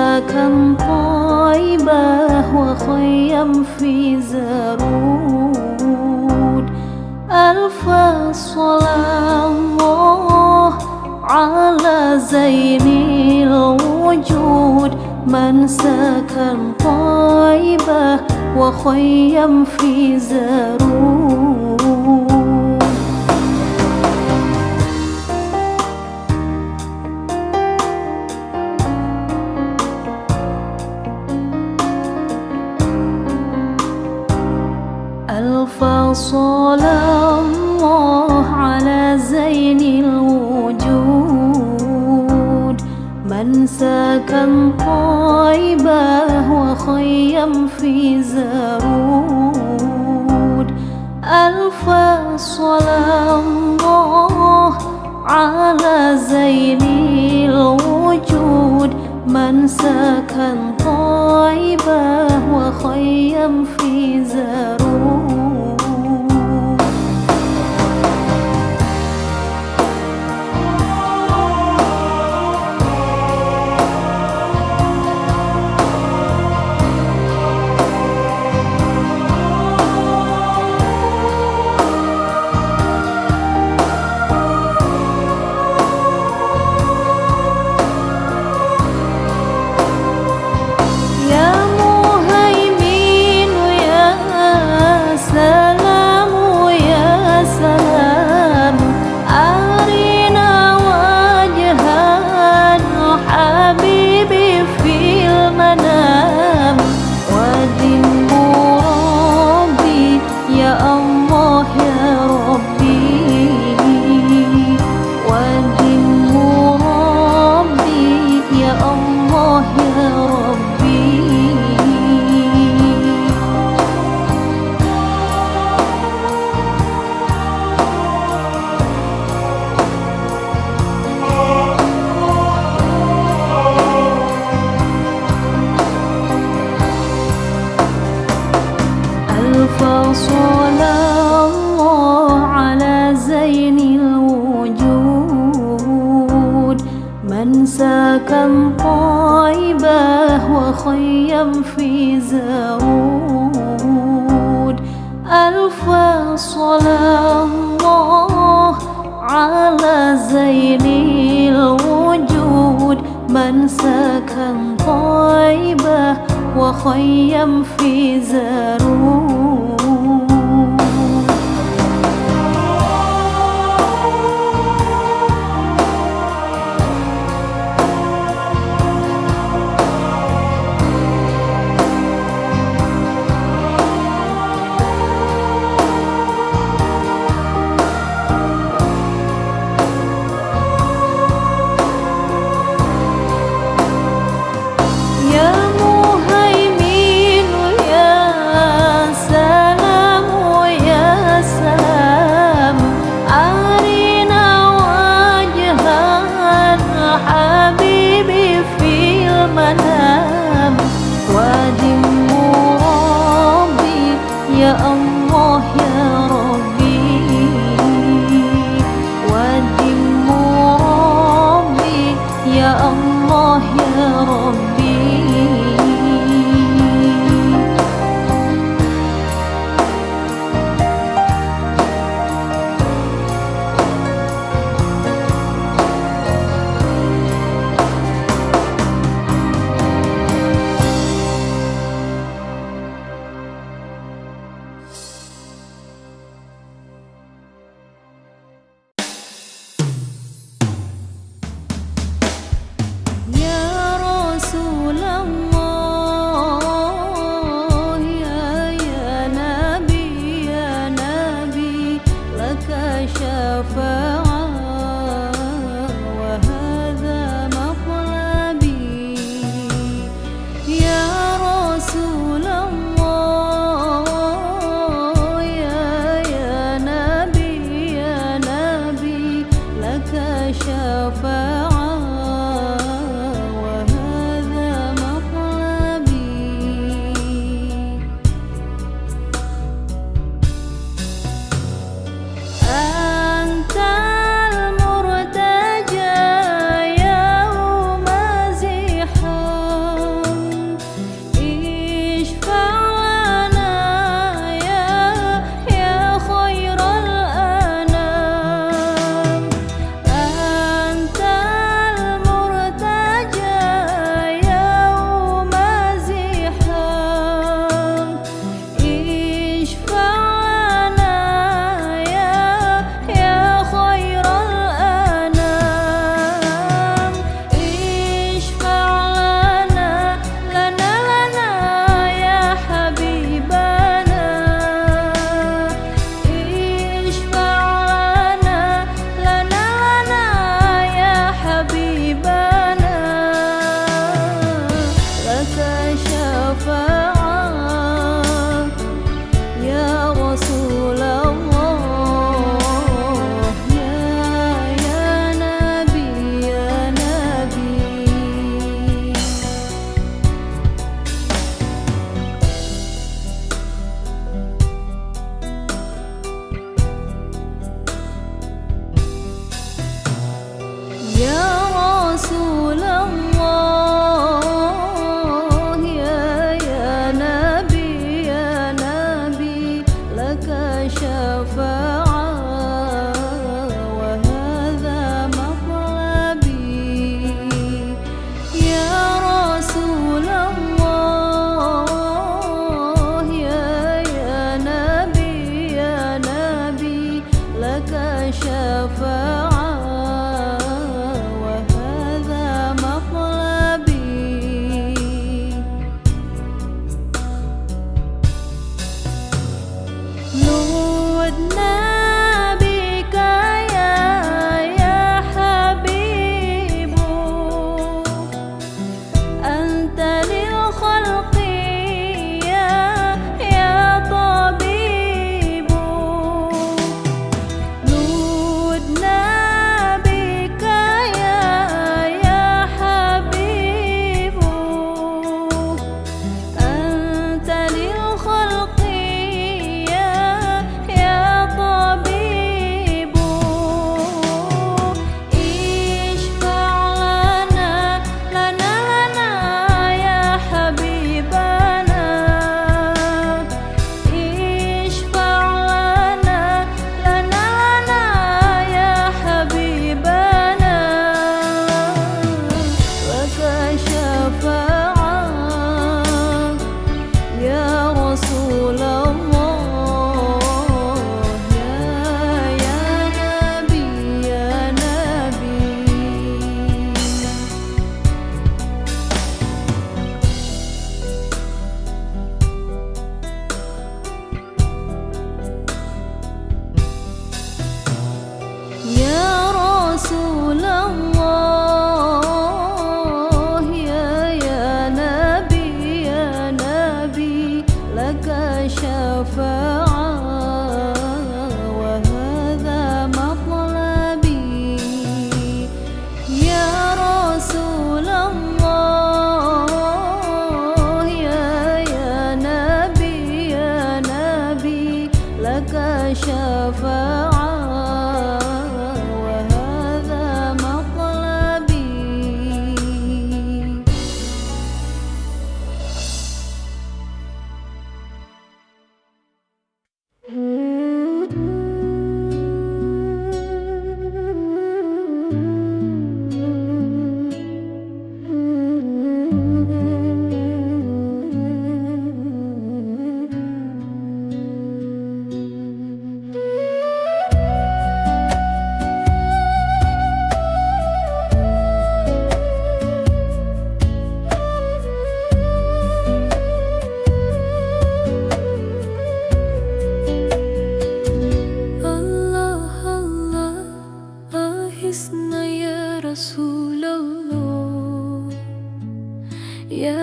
سكن طيبة وخيم في زرود. ألف صلاة الله على زين الوجود من سكن طيبة وخيم في زرود. ألف صلاة الله على زين الوجود من سكن طيبة وخيم في زرود. ألف صلاة الله على زين الوجود من سكن طيبة وخيم في زرود. صلى الله على زين الوجود من سكن طيبة وخيم في زرود. ألف صلاة الله على زين الوجود من سكن طيبة وخيم في زرود.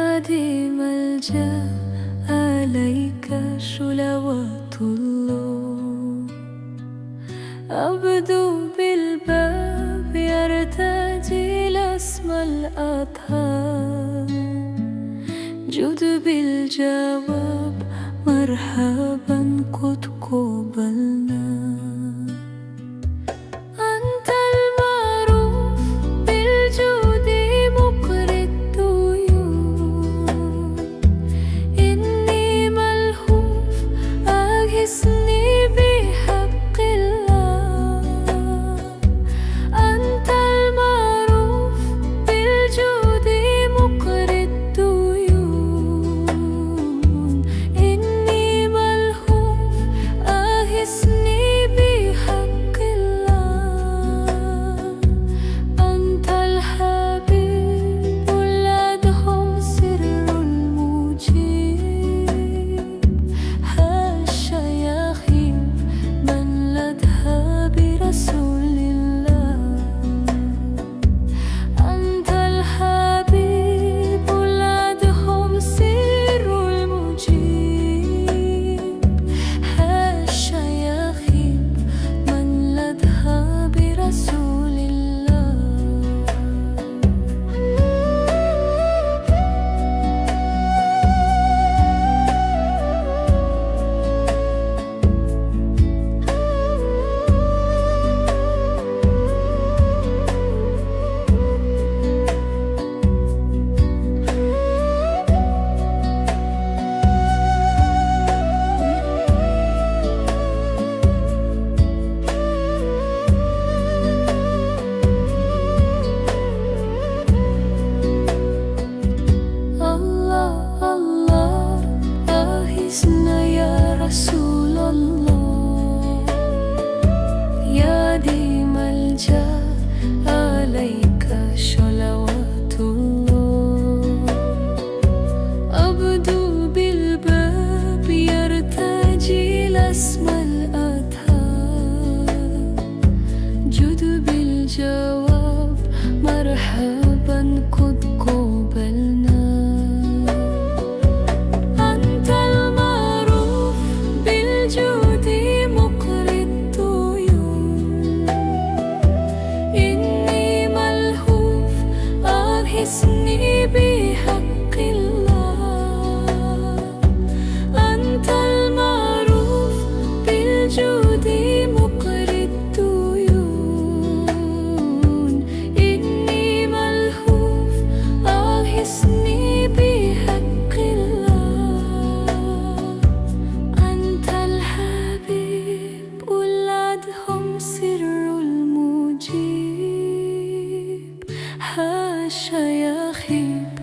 يا دي ملجأ عليك صلوات الله. أبدو بالباب يرتجي الأسمى الأطهار، جد بالجواب مرحبا قد قبلنا. أنت المعروف بالجود مقري الديون، إني ملهوف أغثني بحق الله. أنت المعروف بالجود مقري الديون، إني ملهوف أغثني بحق الله. أنت الحبيب ولدهم سر المجيب، حاشا يخيب من لدها برسول الله. أنت الحبيب ولدهم سر المجيب، حاشا يخيب من لدها برسول الله. Allah Allah أغثنا يا رسول الله. يا دي ملجأ عليك صلوات الله. أبدو بالباب يرتجي الأسمى الأطهار، جد بالجواب مرحبا قد قبلنا. أنت المعروف بالجود مقري الديون، إني ملهوف أغثني بحق الله. أنت المعروف بالجود مقري الديون، إني ملهوف أغثني بحق الله. أنت الحبيب ولدهم سر المجيب، حاشا يخيب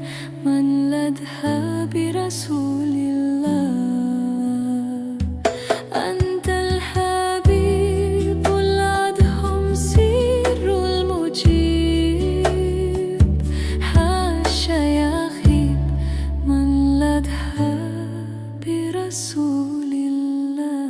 من لدها برسول الله. أنت الحبيب ولدهم سر المجيب، حاشا يخيب من لدها برسول الله.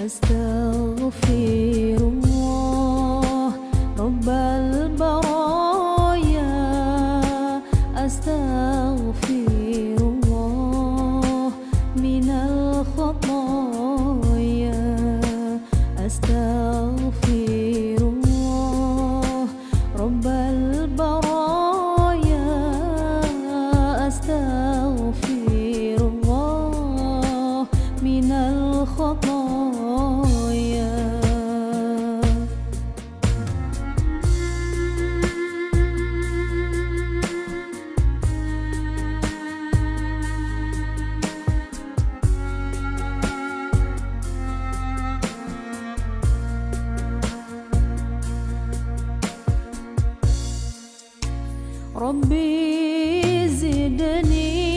Astaghfirullah Rabbal baraya, astaghfirullah minal khataya, astaghfirullah Rabbal baraya, astaghfirullah minal khataya. Rabbi zidni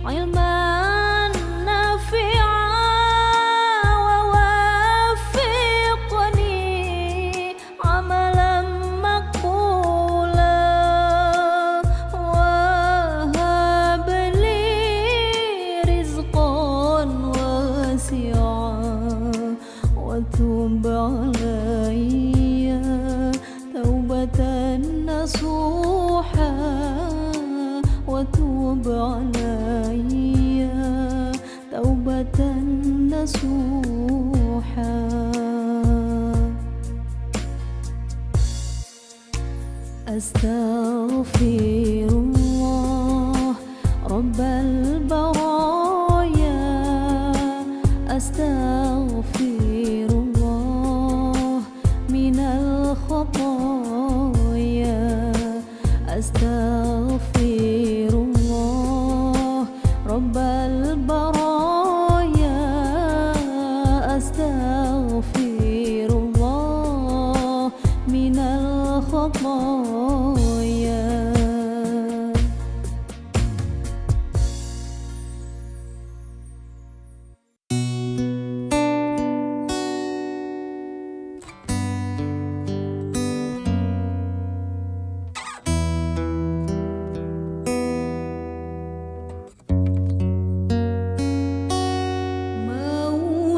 ilman nafi'an wa waffiqni amalan maqbulan wa hab li rizqan wasi'an wa tub alayya taubatan nasuha wa tub alayya taubatan nasuha. Astaghfirullah Rabbal baraya, astaghfirullah minal khataya, astaghfirullah Rabbal baraya, astaghfirullah minal khataya.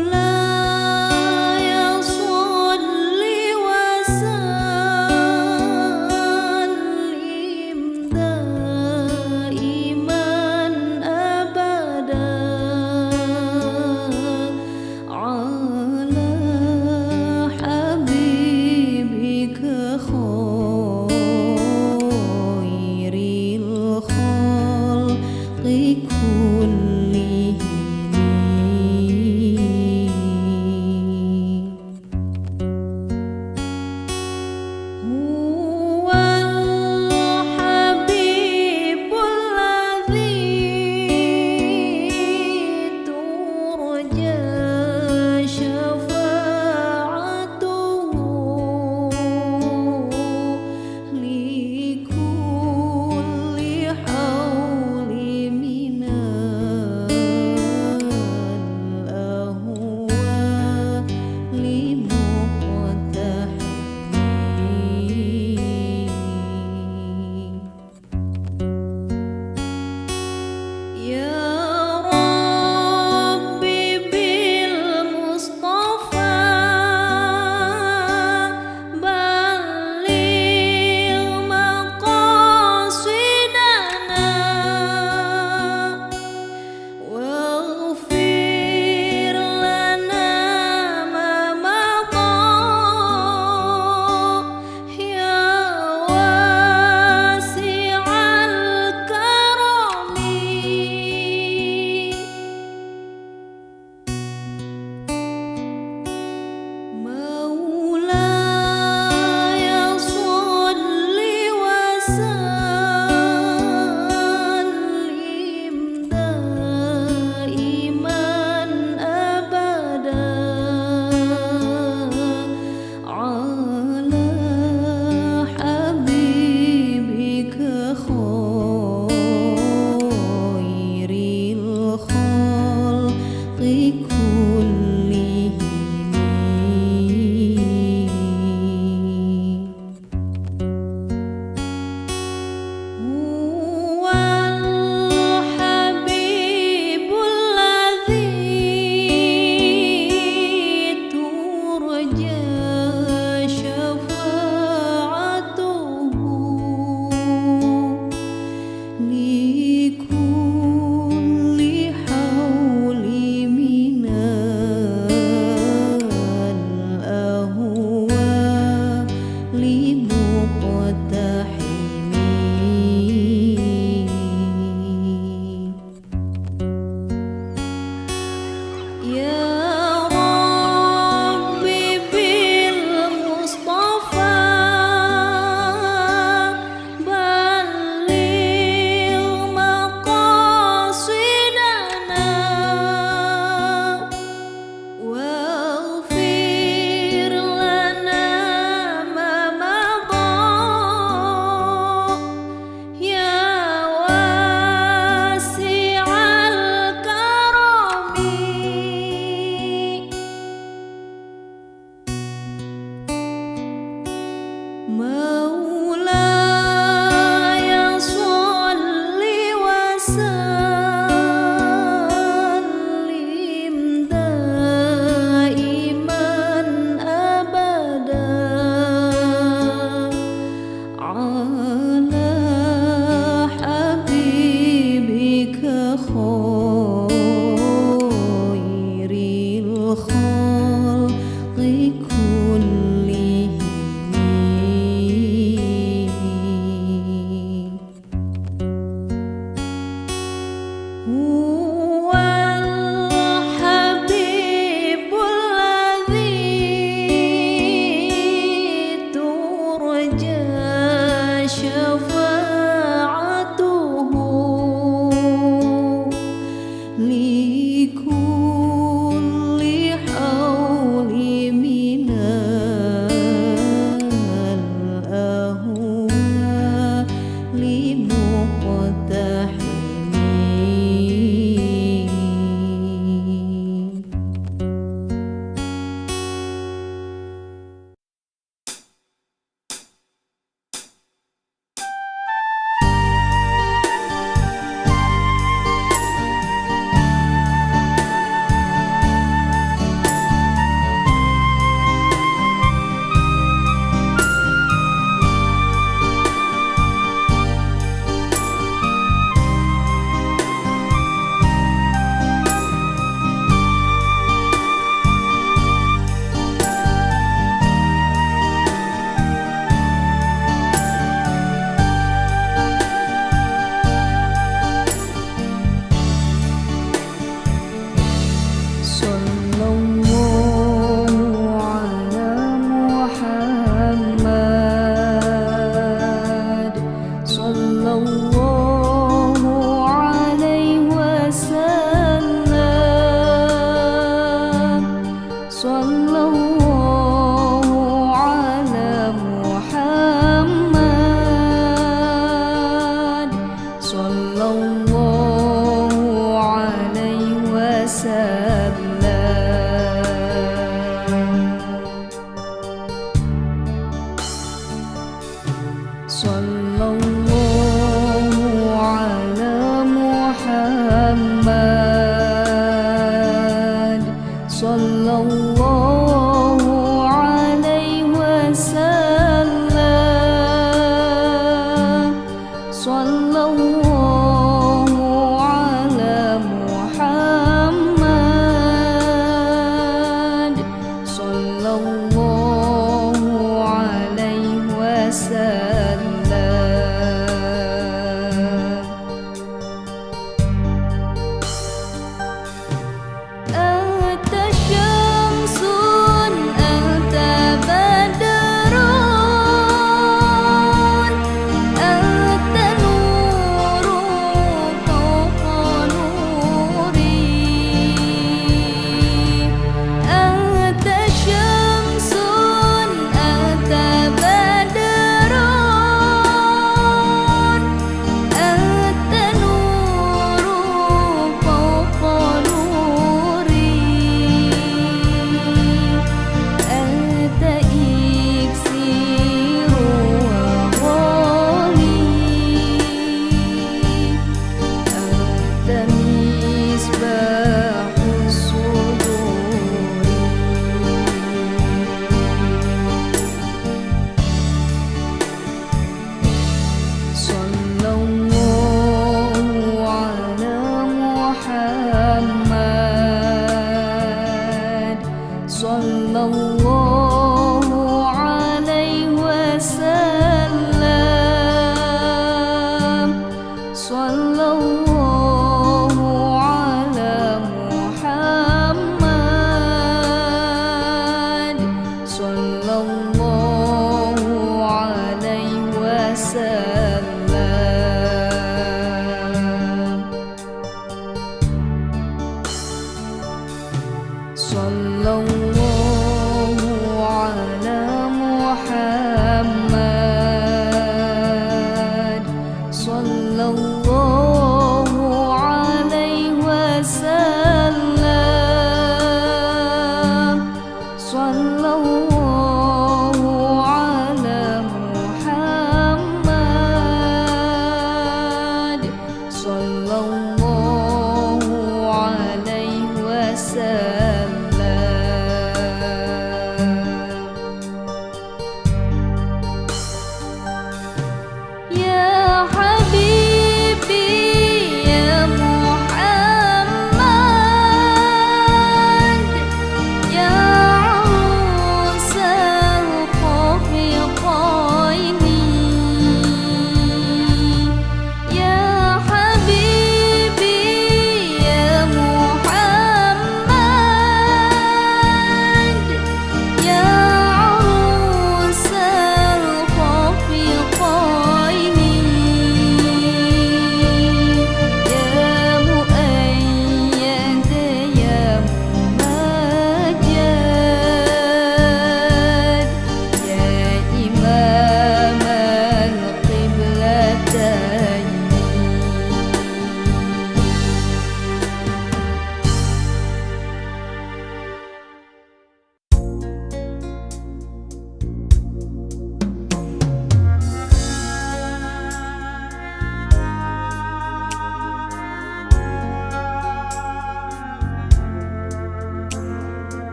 Maulaya وسلم صلى الله على محمد صلى الله عليه وسلم صلى الله على محمد صلى الله عليه وسلم أنت شمس أنت بدر أنت نور فوق نوري أنت شمس أنت بدر أنت نور فوق نوري أنت إكسير وغالي أنت مصباح الصدور صلى الله على محمد صلى الله عليه وسلم صلى الله على محمد صلى الله عليه وسلم صلى الله على محمد صلى الله عليه وسلم صلى الله على محمد صلى الله عليه وسلم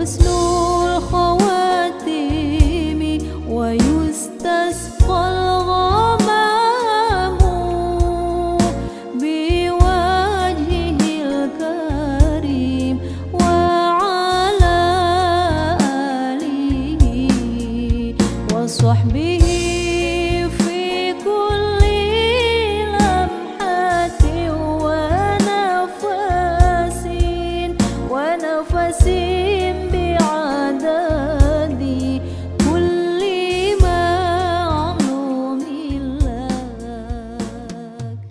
وحسن الخواتيم ويستسقى الغمام بوجهه الكريم وعلى آله وصحبه في كل لمحة ونفس بعدد كل معلوم لك.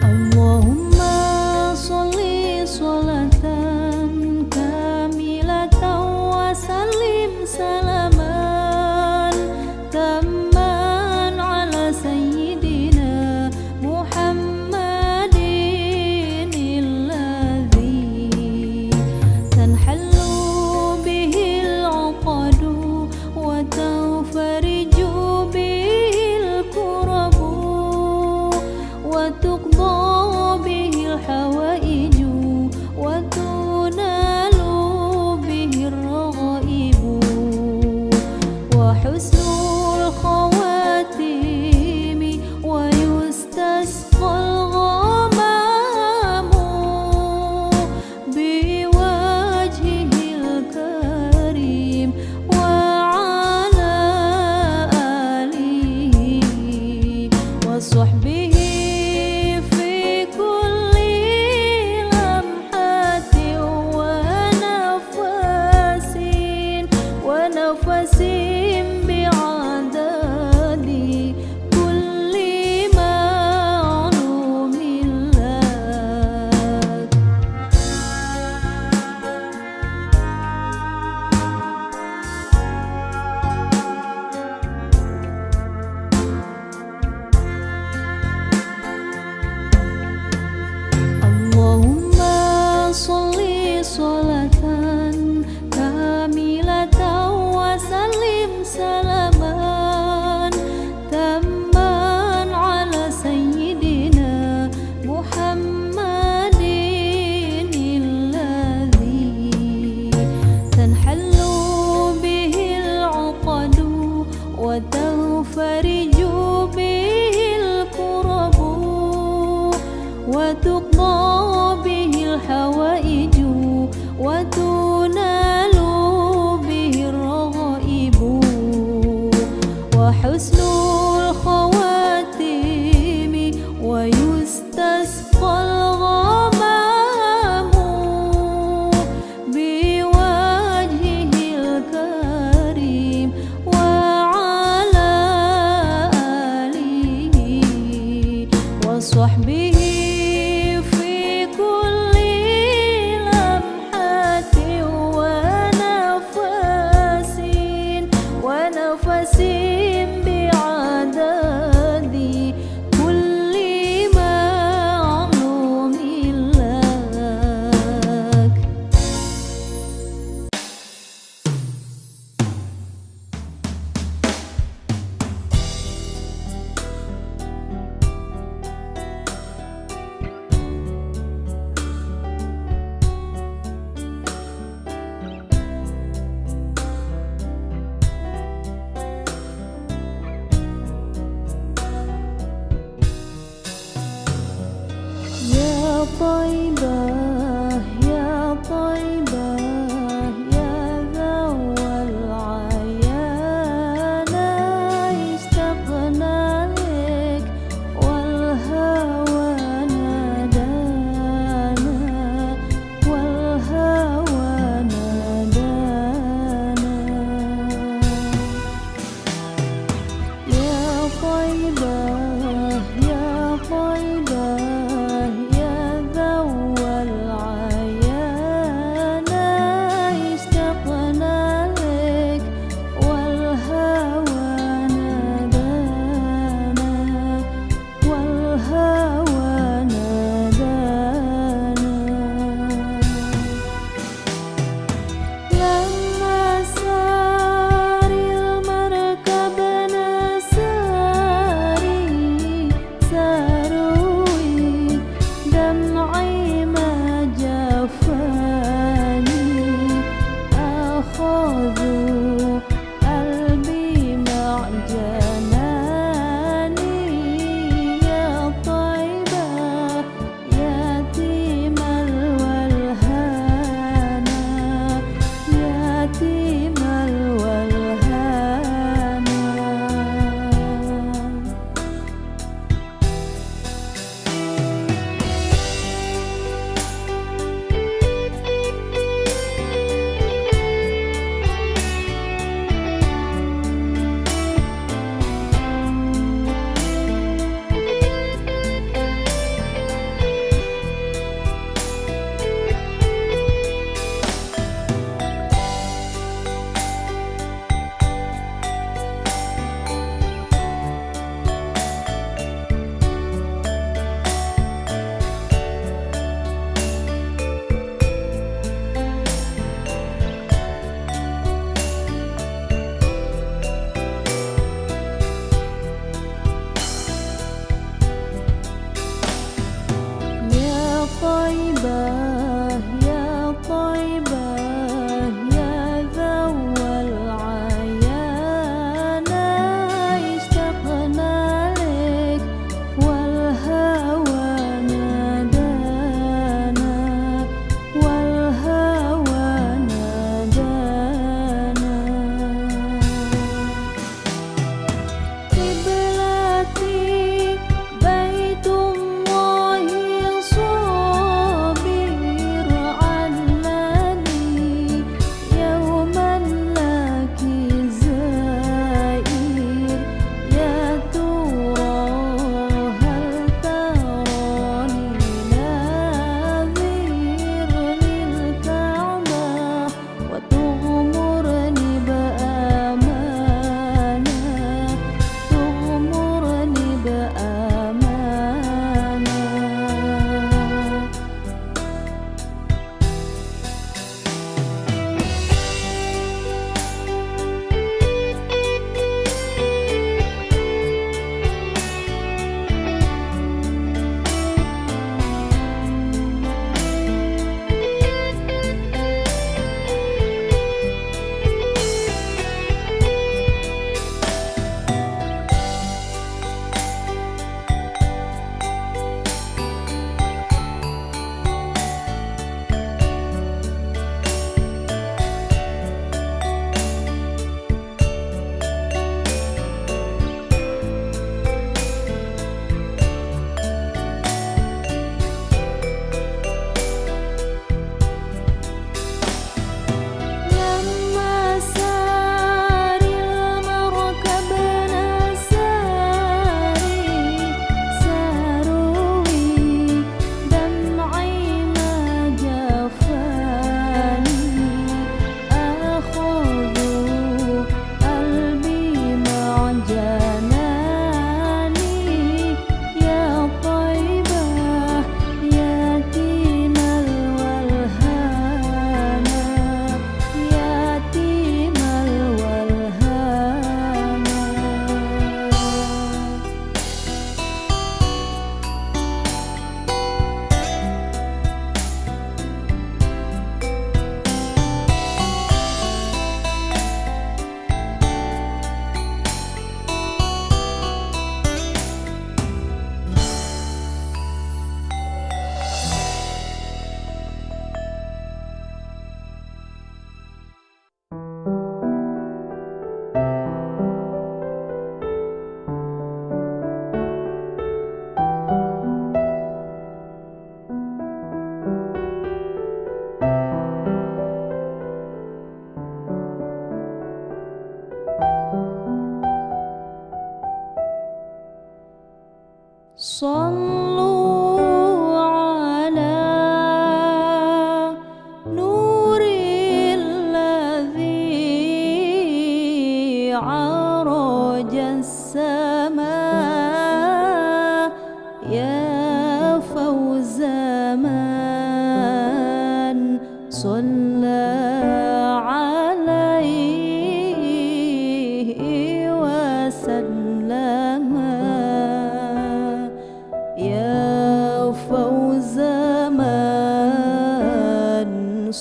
اللهم صل صلاة كاملة وسلم سلاما تاما على سيدنا محمد الذي تنحل به العقد وتنفرج به الكرب وتقضى به الحوائج وتنال به الرغائب وحسن الخواتيم ويستسقى الغمام بوجهه الكريم وعلى آله وصحبه في كل لمحة ونفس بعدد كل معلوم لك. اللهم صل صلاة كاملة وسلم سلاما تاما على سيدنا محمد الذي تنحل به العقد وتنفرج به الكرب وتقضى به الحوائج وتنال به الرغائب وحسن الخواتيم ويستسقى الغمام بوجهه الكريم وعلى آله وصحبه في كل لمحة ونفس بعدد كل معلوم لك. يا طيبة يا طيبة يا ذو العيان اشتقنا لك والهوى نادانا والهوى نادانا. يا طيبة يا طيبة يا ذو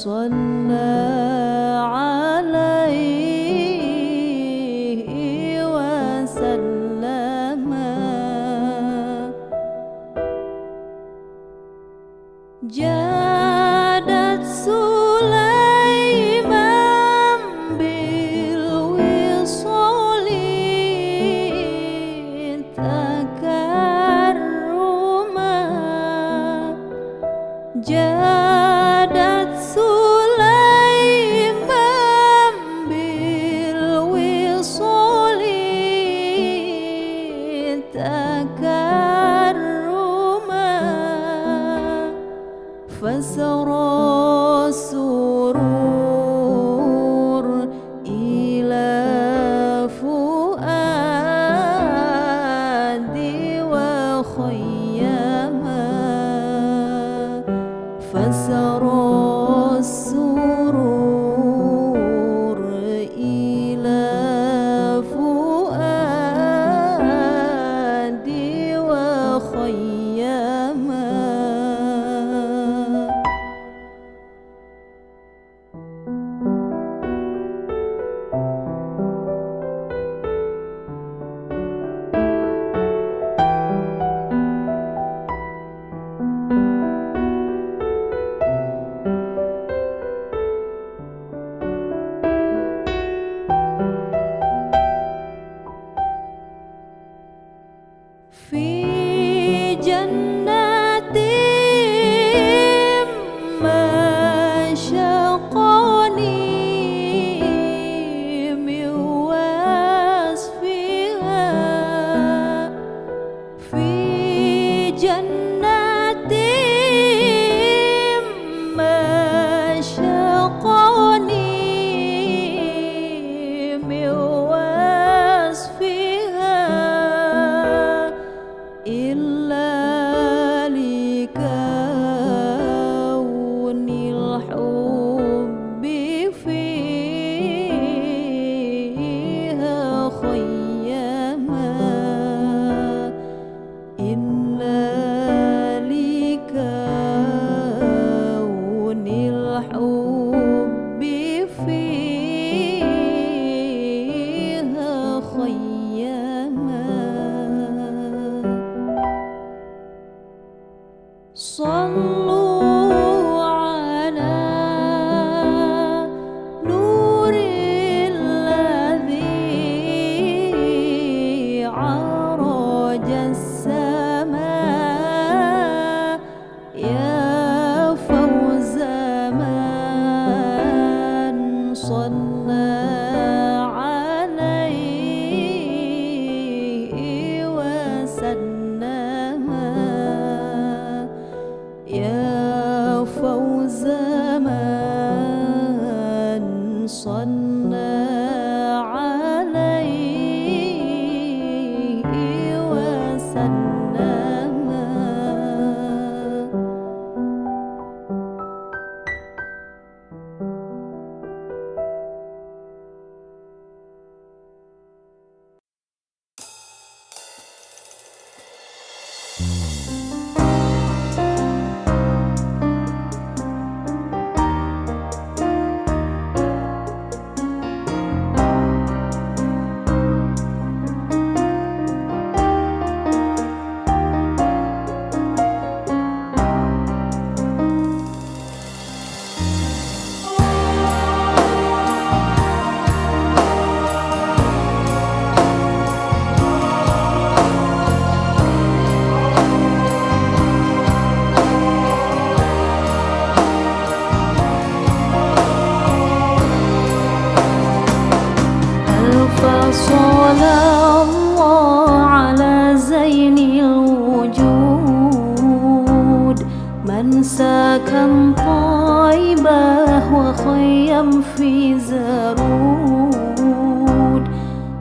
صلى عليه وسلم جادت سليمان بالوصال تكرما جادت سليمان بالوصال تكرما فسرى السرور إلى فؤادي وخيما فسرى السرور إلى فؤادي وخيما في جنات مشقني من وصفها في جنات مشقني من وصفها إلا لكون الحب فيها خيما إلا لكون الحب فيها خيما صلوا على نور الذي عرج السماء يا فوز من صلى عليه وسلم يا فوز من صلى عليه وسلم صلى الله على زين الوجود من سكن طيبة وخيم في زرود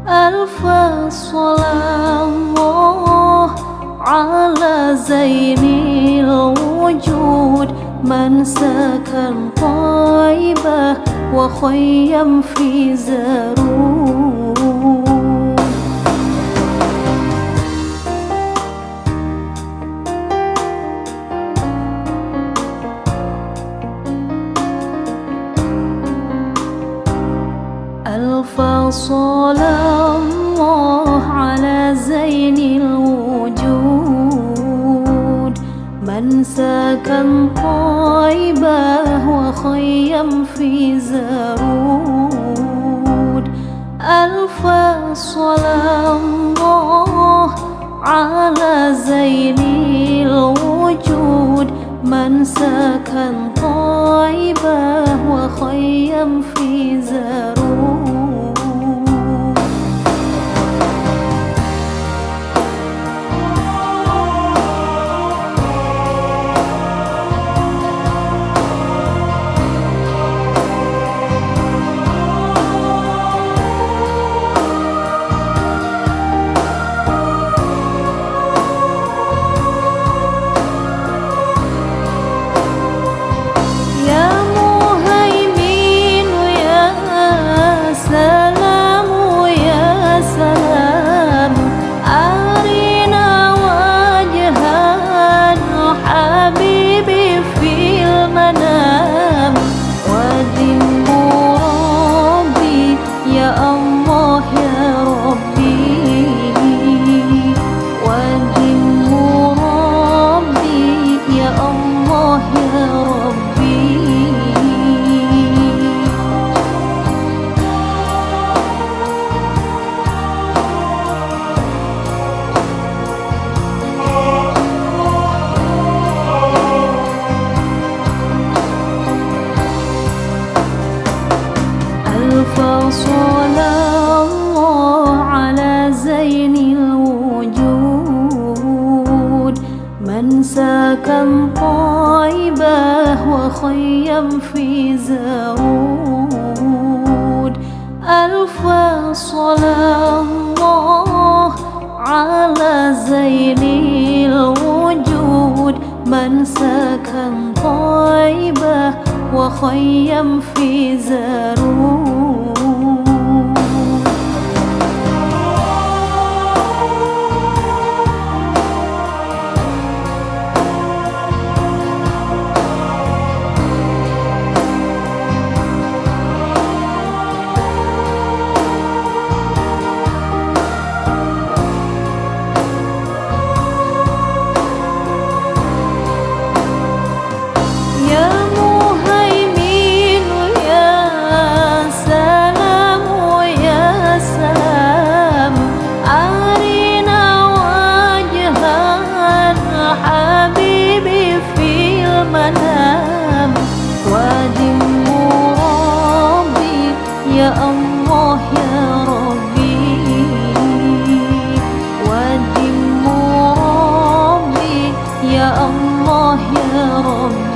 ألف صلاة الله على زين الوجود من سكن طيبة وخيم في زرود صلى الله على زين الوجود من سكن طيبة وخيم في زرود ألف صلى الله على زين الوجود من سكن طيبة وخيم في زرود صلى الله على زين الوجود من سكن طيبة وخيم في زرود ألف صلى الله على زين الوجود من سكن طيبة وخيم في زرود يا الله يا ربي ودم ربي يا الله يا ربي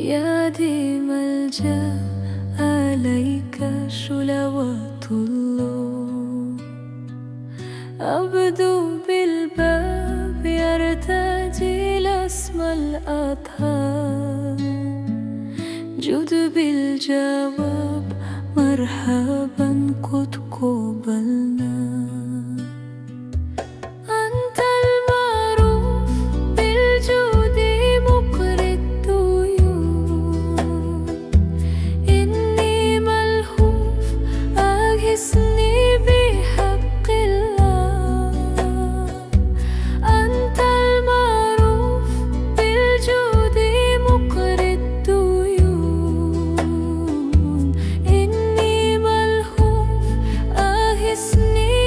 يا ديم الجاه عليك صلوات الله. أبدو بالباب يرتجي لاسم الأطهار، جد بالجواب مرحبا قد قبلنا. أنت المعروف بالجود مقري الديون، إني ملهوف أغثني بحق الله. أنت المعروف بالجود مقري الديون، إني ملهوف أغثني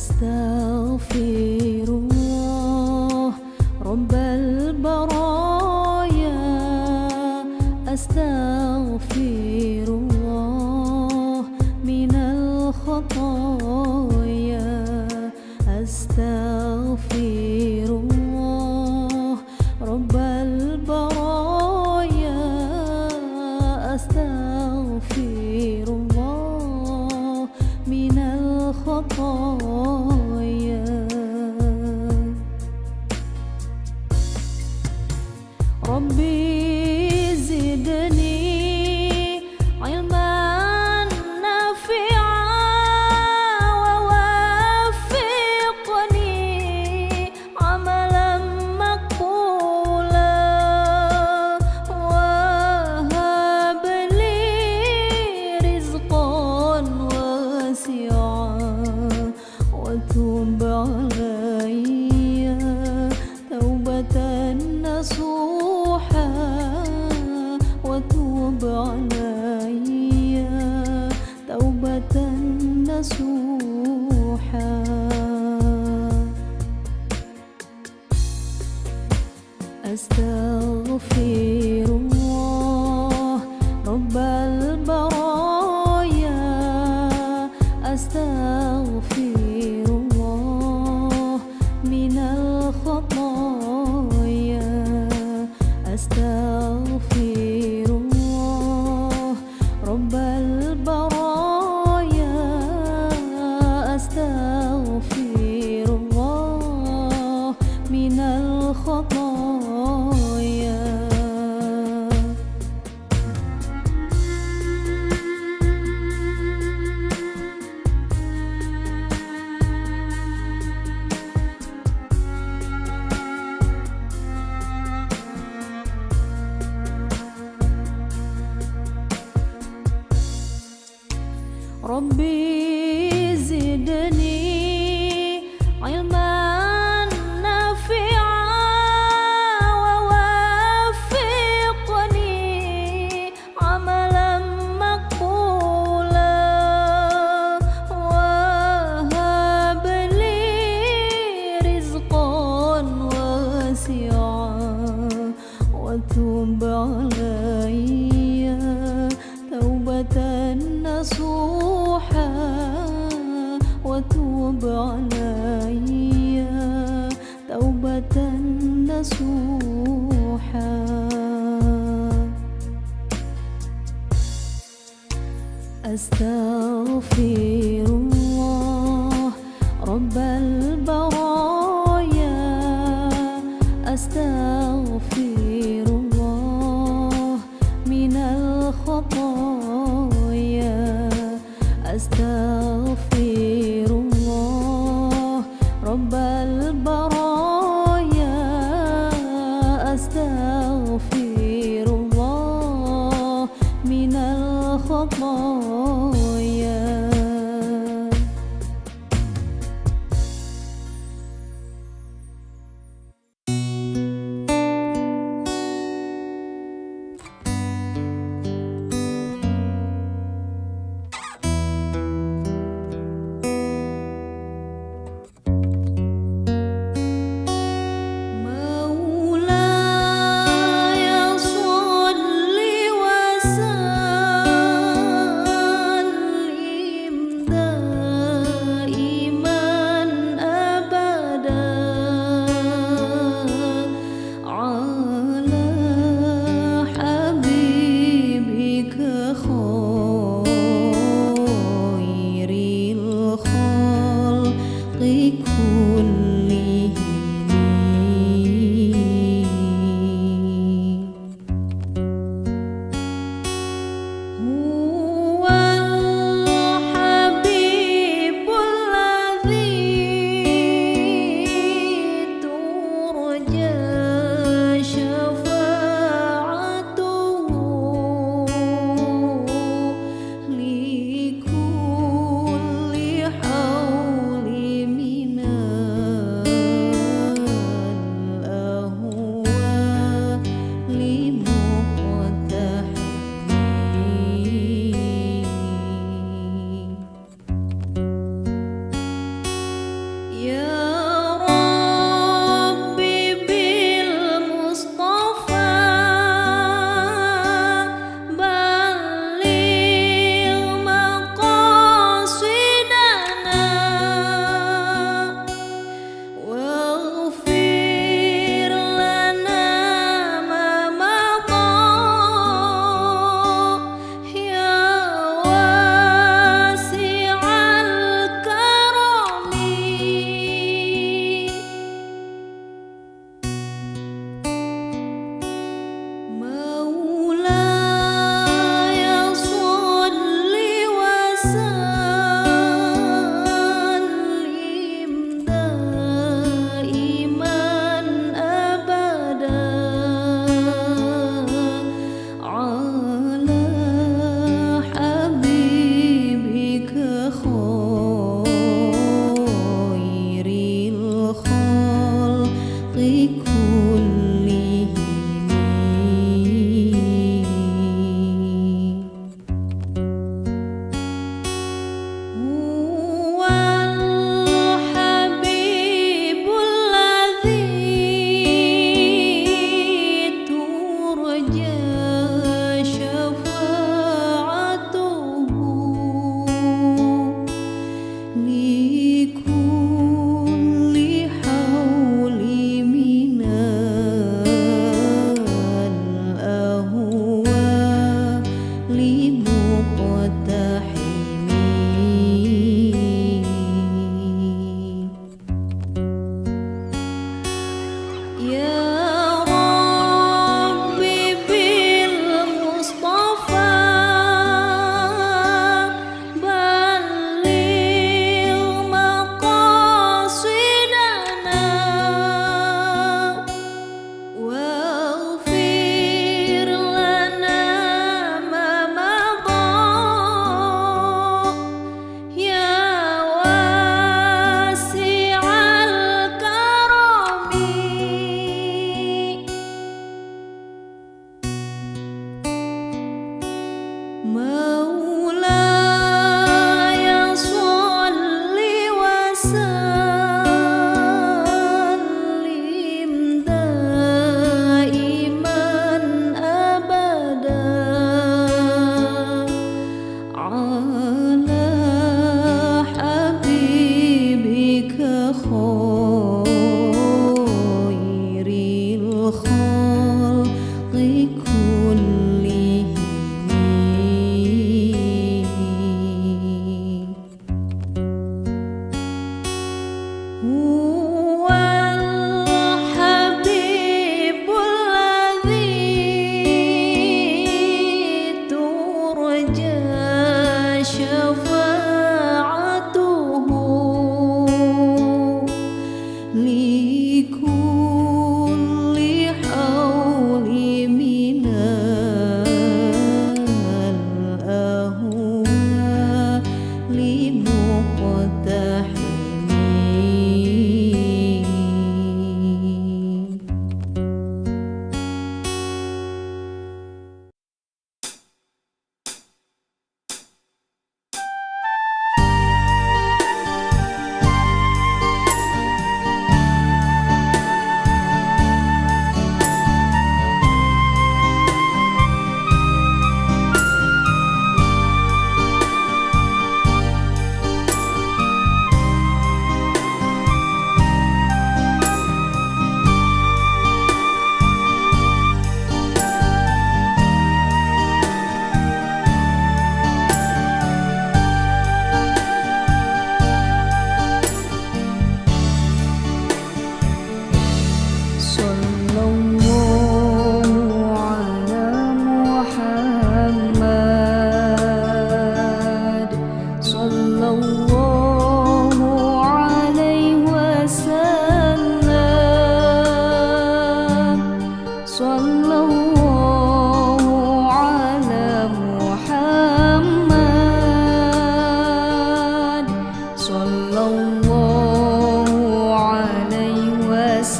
Astaghfirullah Rabbal baraya, astaghfirullah minal khataya, astaghfirullah Rabbal baraya, astaghfirullah minal khataya. Rabbi zidni ilman nafi'an wa waffiqni amalan maqbulan wa hab li rizqan wasi'an wa tub alayya taubatan nasuha وتوب علي توبة نصوحا. أستغفر الله رب البرايا، أستغفر الله من الخطايا، أستغفر الله رب البرايا، أستغفر الله من الخطايا. Rabbi zidni ilman nafi'an wa waffiqni amalan maqbulan wa hab li rizqan wasi'an wa tub alayya taubatan nasuha وتوب علي توبة نصوحا. أستغفر الله رب البرايا، أستغفر الله من الخطايا، أستغفر الله رب البرايا، أستغفر الله من الخطايا.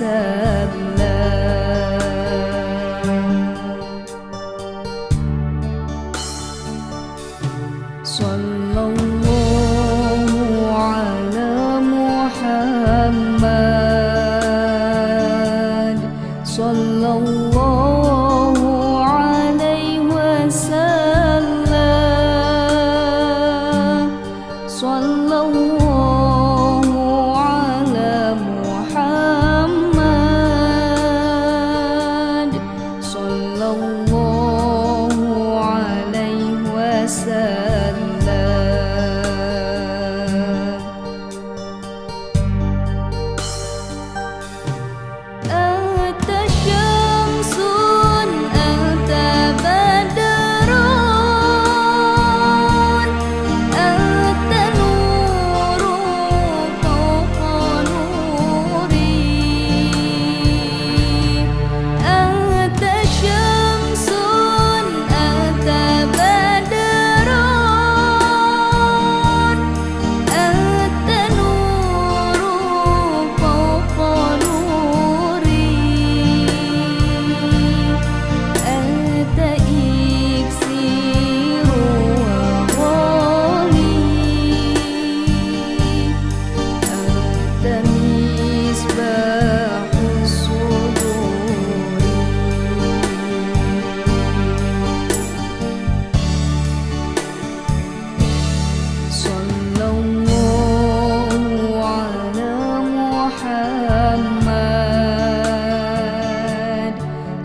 وسلم. صلى الله على محمد صلى الله عليه وسلم. صلى الله على محمد صلى الله عليه وسلم.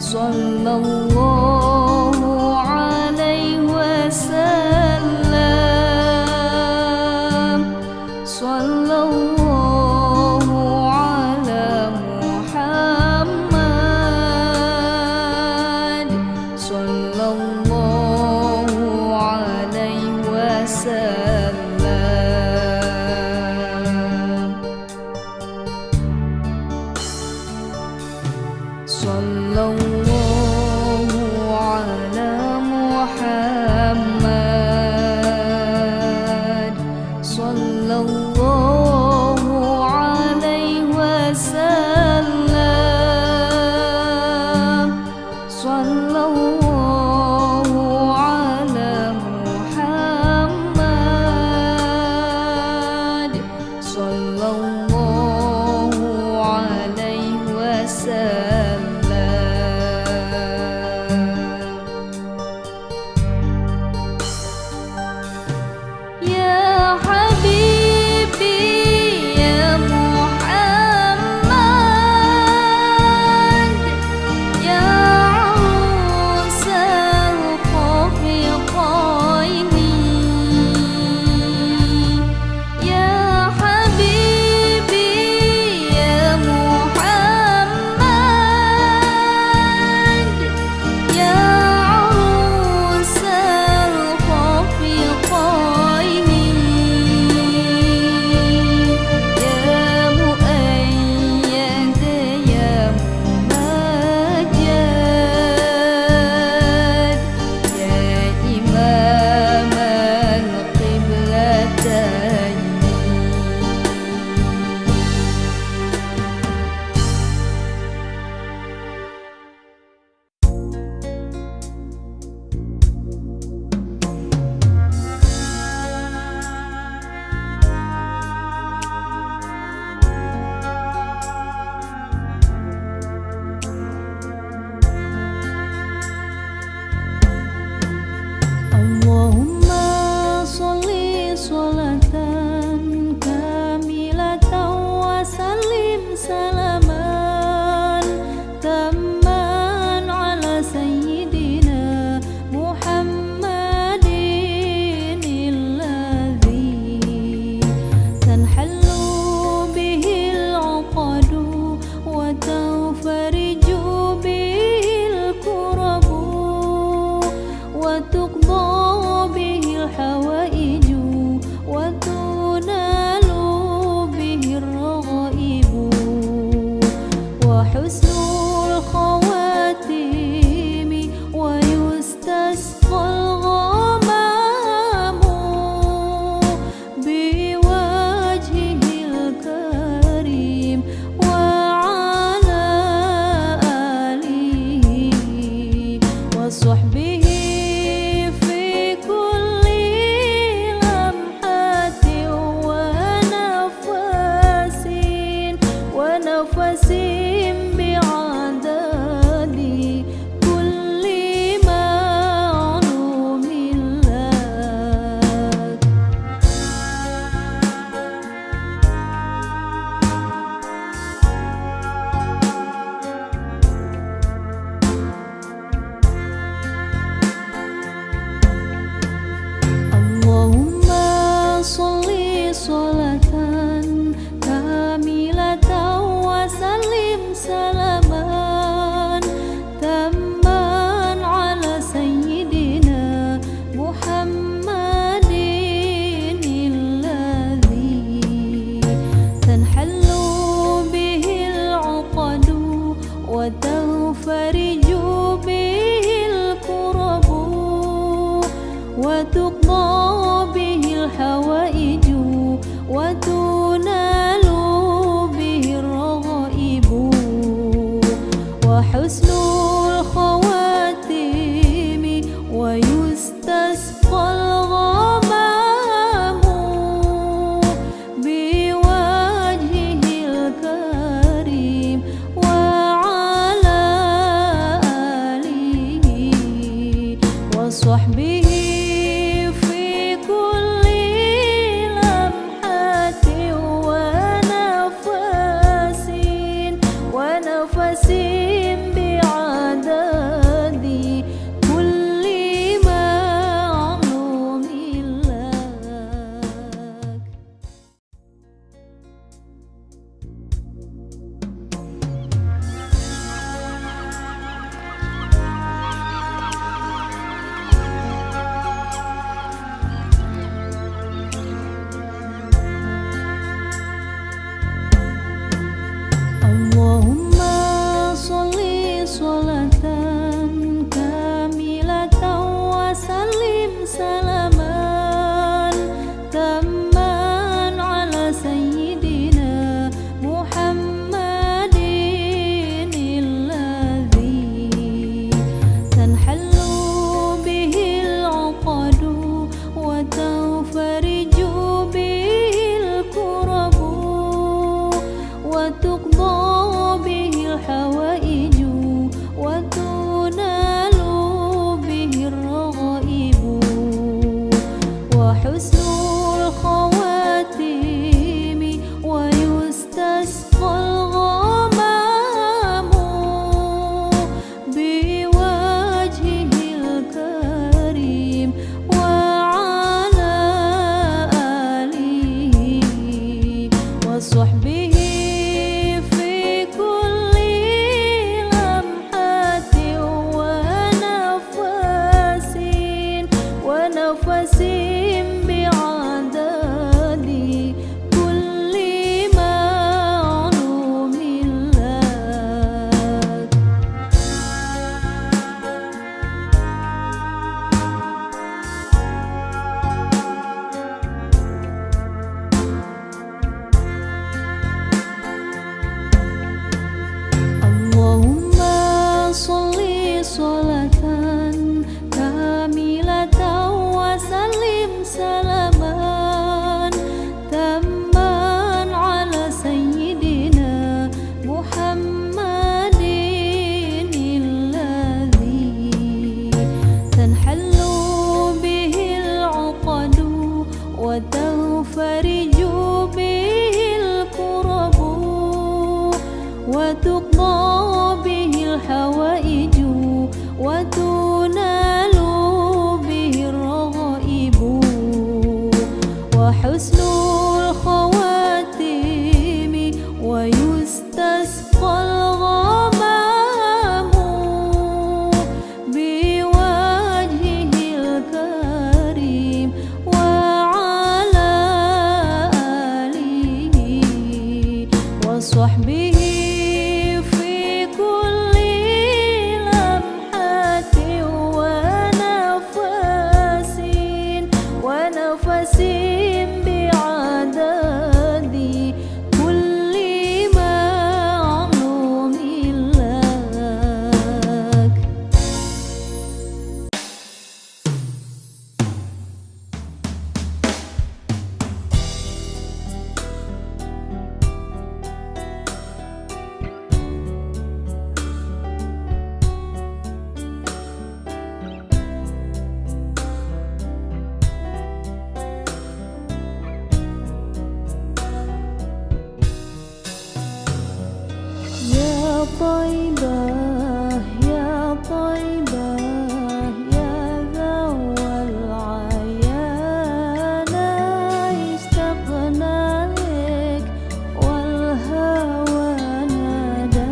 صلى الله عليه وسلم. صلى الله على محمد صلى الله عليه وسلم. صلى الله على محمد صلى الله عليه وسلم. صلى الله على محمد صلى الله عليه وسلم. حبيبي يا محمد وحسن الخواتيم ويستسقى الغمام بوجهه الكريم وعلى آله وصحبه في كل لمحة ونفس بعدد كل معلوم لك. اللهم صل صلاة كاملة وسلم سلاما تاما على سيدنا محمد الذي تنحل به العقد وتنفرج به الكرب وتقضى به الحوائج وتنال به الرغائب وحسن الخواتيم ويستسقى الغمام بوجهه الكريم وعلى آله وصحبه في كل لمحة ونفس بعدد كل معلوم لك. اللهم صل صلاة كاملة وسلم سلاما تاما على سيدنا محمد الذي تنحل به العقد وتنفرج به الكرب وتقضى به الحوائج وتنال به الرغائب وحسن الخواتيم ويستسقى الغمام بوجهه الكريم وعلى آله وصحبه في كل لمحة ونفس بعدد كل معلوم لك. يا طيبة يا طيبة يا ذو العيان اشتقنا لك والهوى نادانا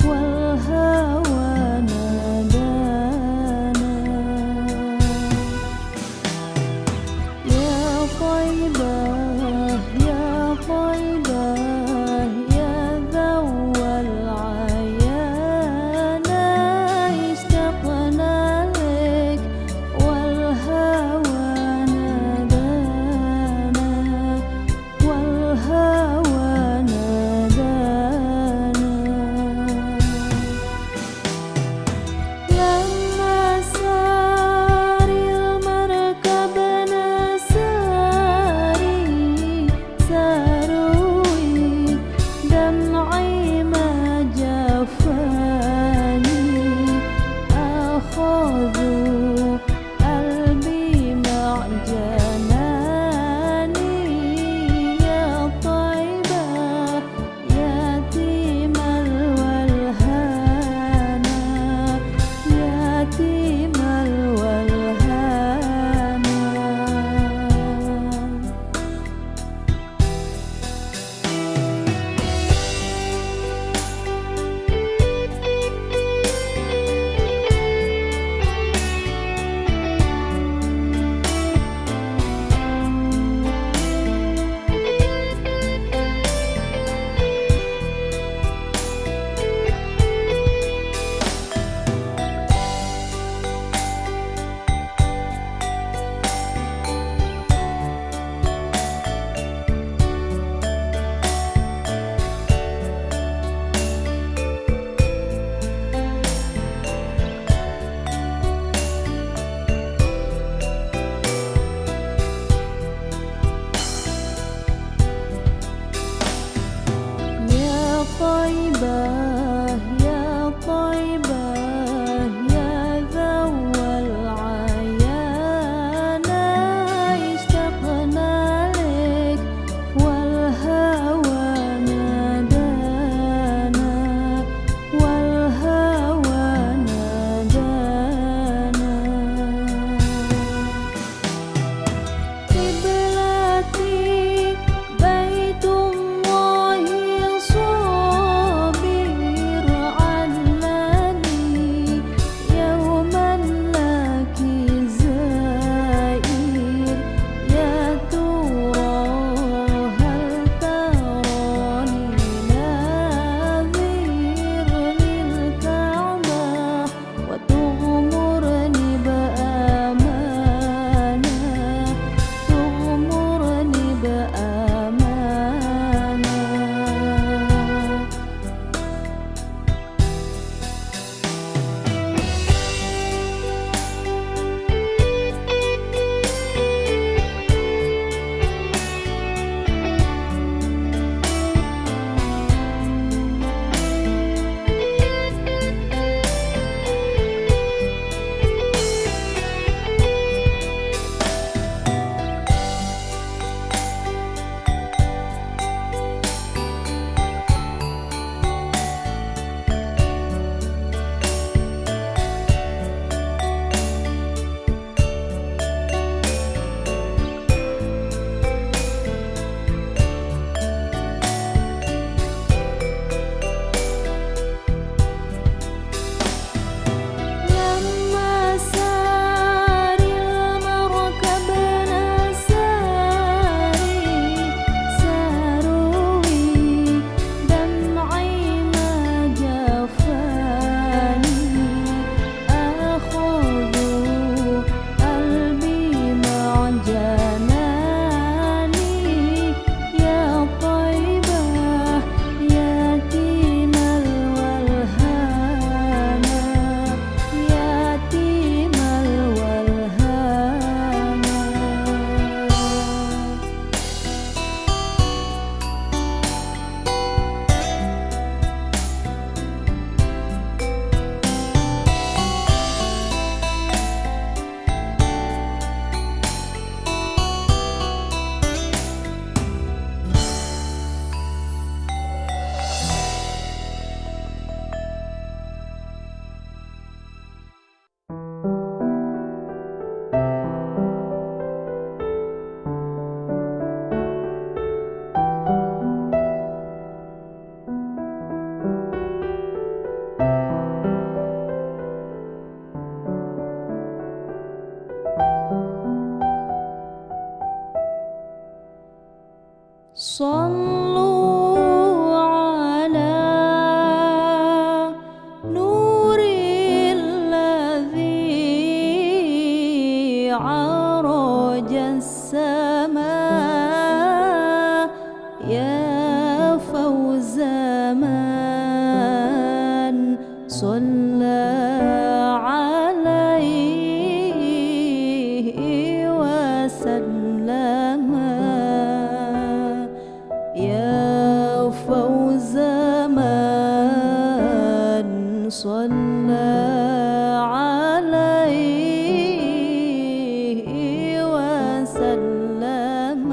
والهوى نادانا. يا طيبة يا طيبة يا ذو طيبة يا طيبة يا ذو العيان اشتقنا لك والهوى نادانا والهوى نادانا قبلتي بيت الله صابر علني يوما لك زائر يا ترى هل تراني ناظر للكعبة وتغمرني بأمانة تغمرني بأمانة لما سار المركب نساري ساروي دمعي ما جفاني أخذوا قلبي مع جناني يا طيبة يتيم الولهانة يتيم الولهانة صلوا على نور الذي عرج السماء يا فوز من صلى عليه وسلم يا فوز من صلى عليه وسلم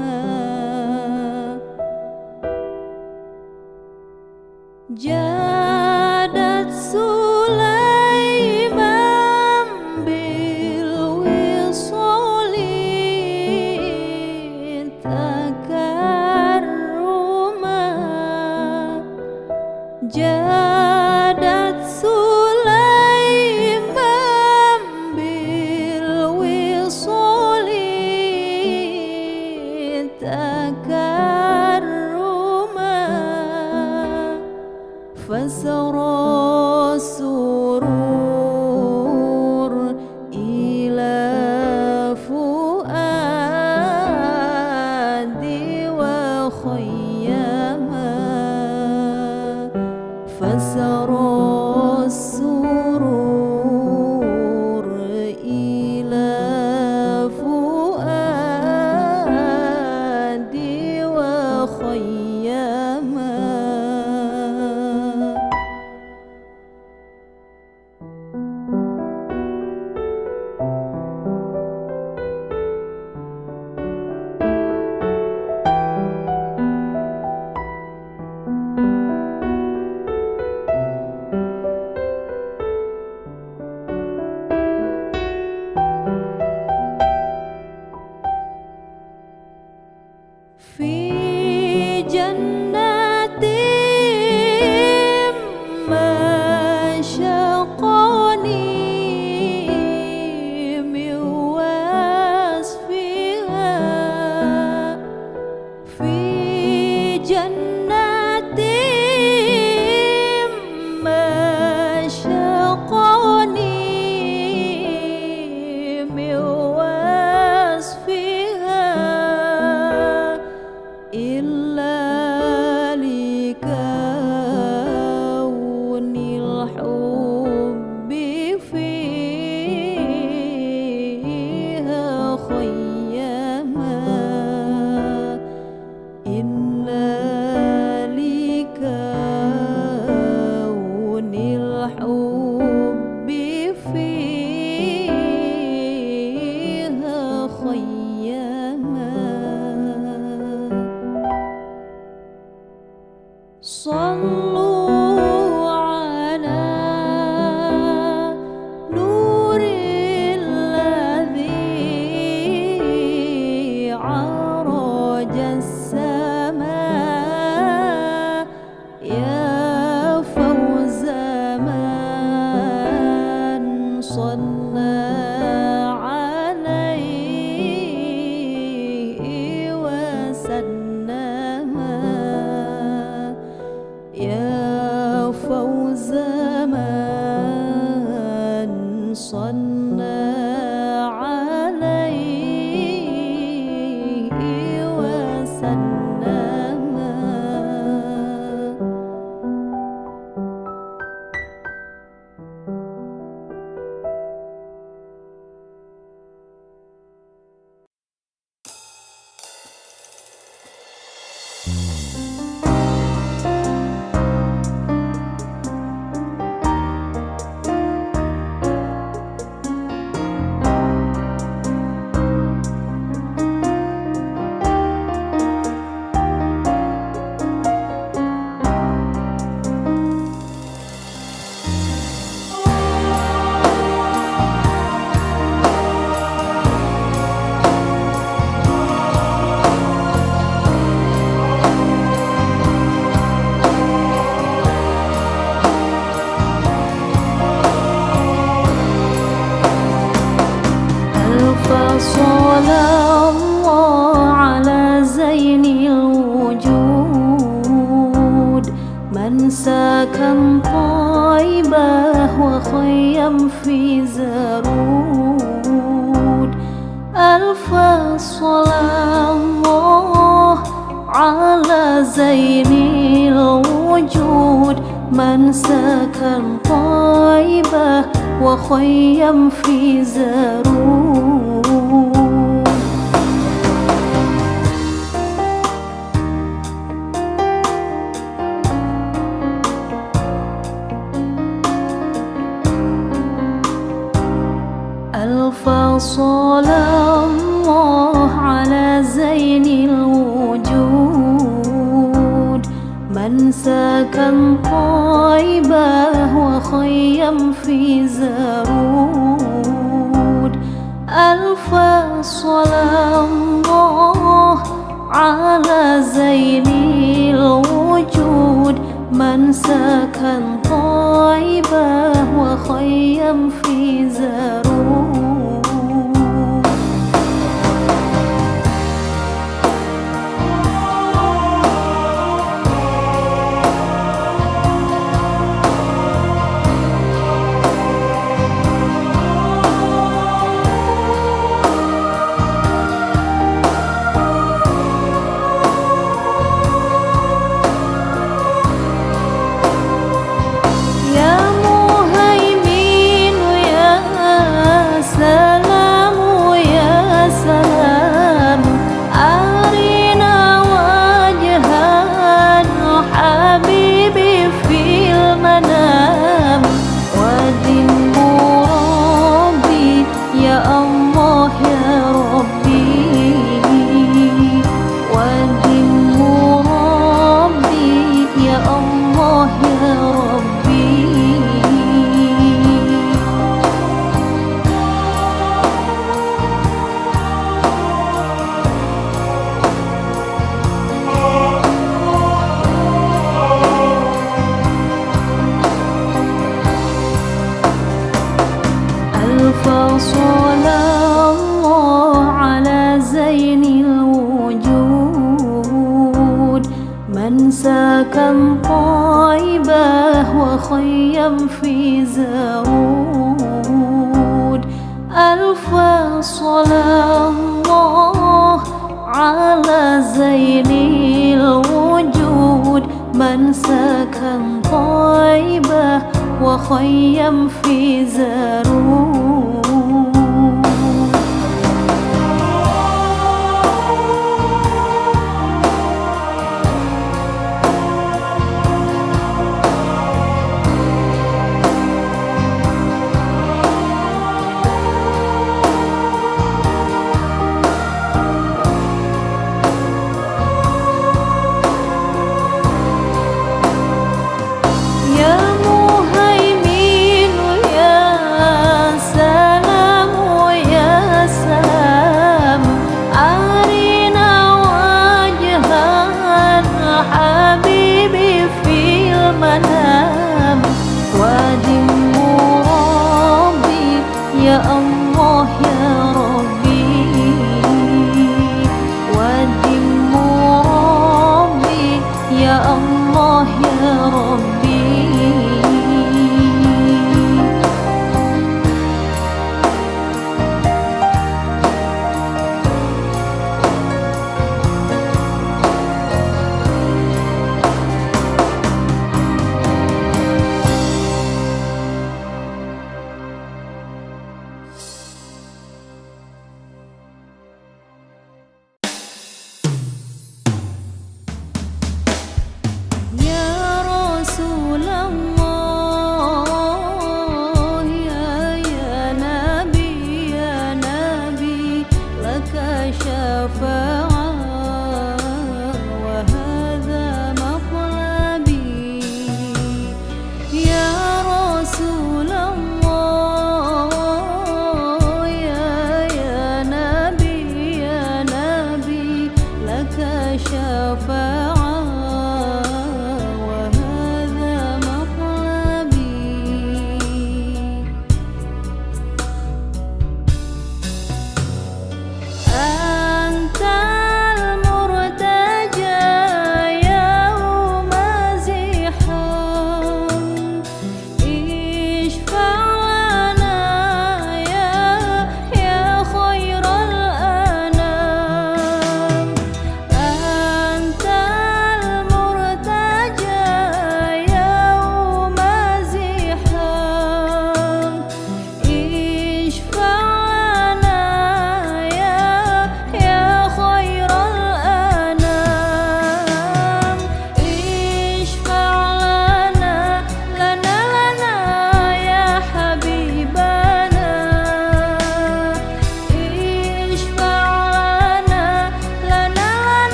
جادت سليمان بالوصال تكرما جادت سليمان بالوصال تكرما فسرى السرور إلى فؤادي وخيما فسرى السرور إلى فؤادي وخيما فوز من صلى عليه وسلم. صلى الله على زين الوجود من سكن طيبة وخيم في زرود. ألف صلاة الله على زين الوجود من سكن طيبة وخيم في زرود. ألف صلاة الله على زين الوجود من سكن طيبة وخيم في زرود. ألف صلاة الله على زين الوجود من سكن طيبة وخيم في زرود. صلى الله على زين الوجود من سكن طيبة وخيم في زرود. ألف صلاة الله على زين الوجود من سكن طيبة وخيم في زرود.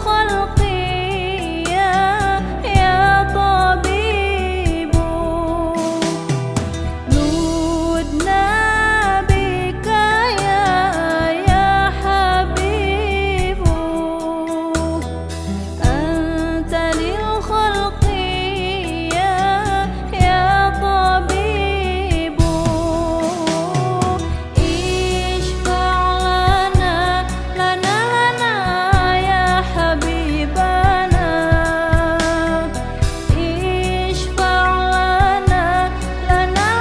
الخلق يا طبيب نودنا بك يا حبيب أنت للخلق يا طبيب اشفع لنا يا حبيبنا اشفع لنا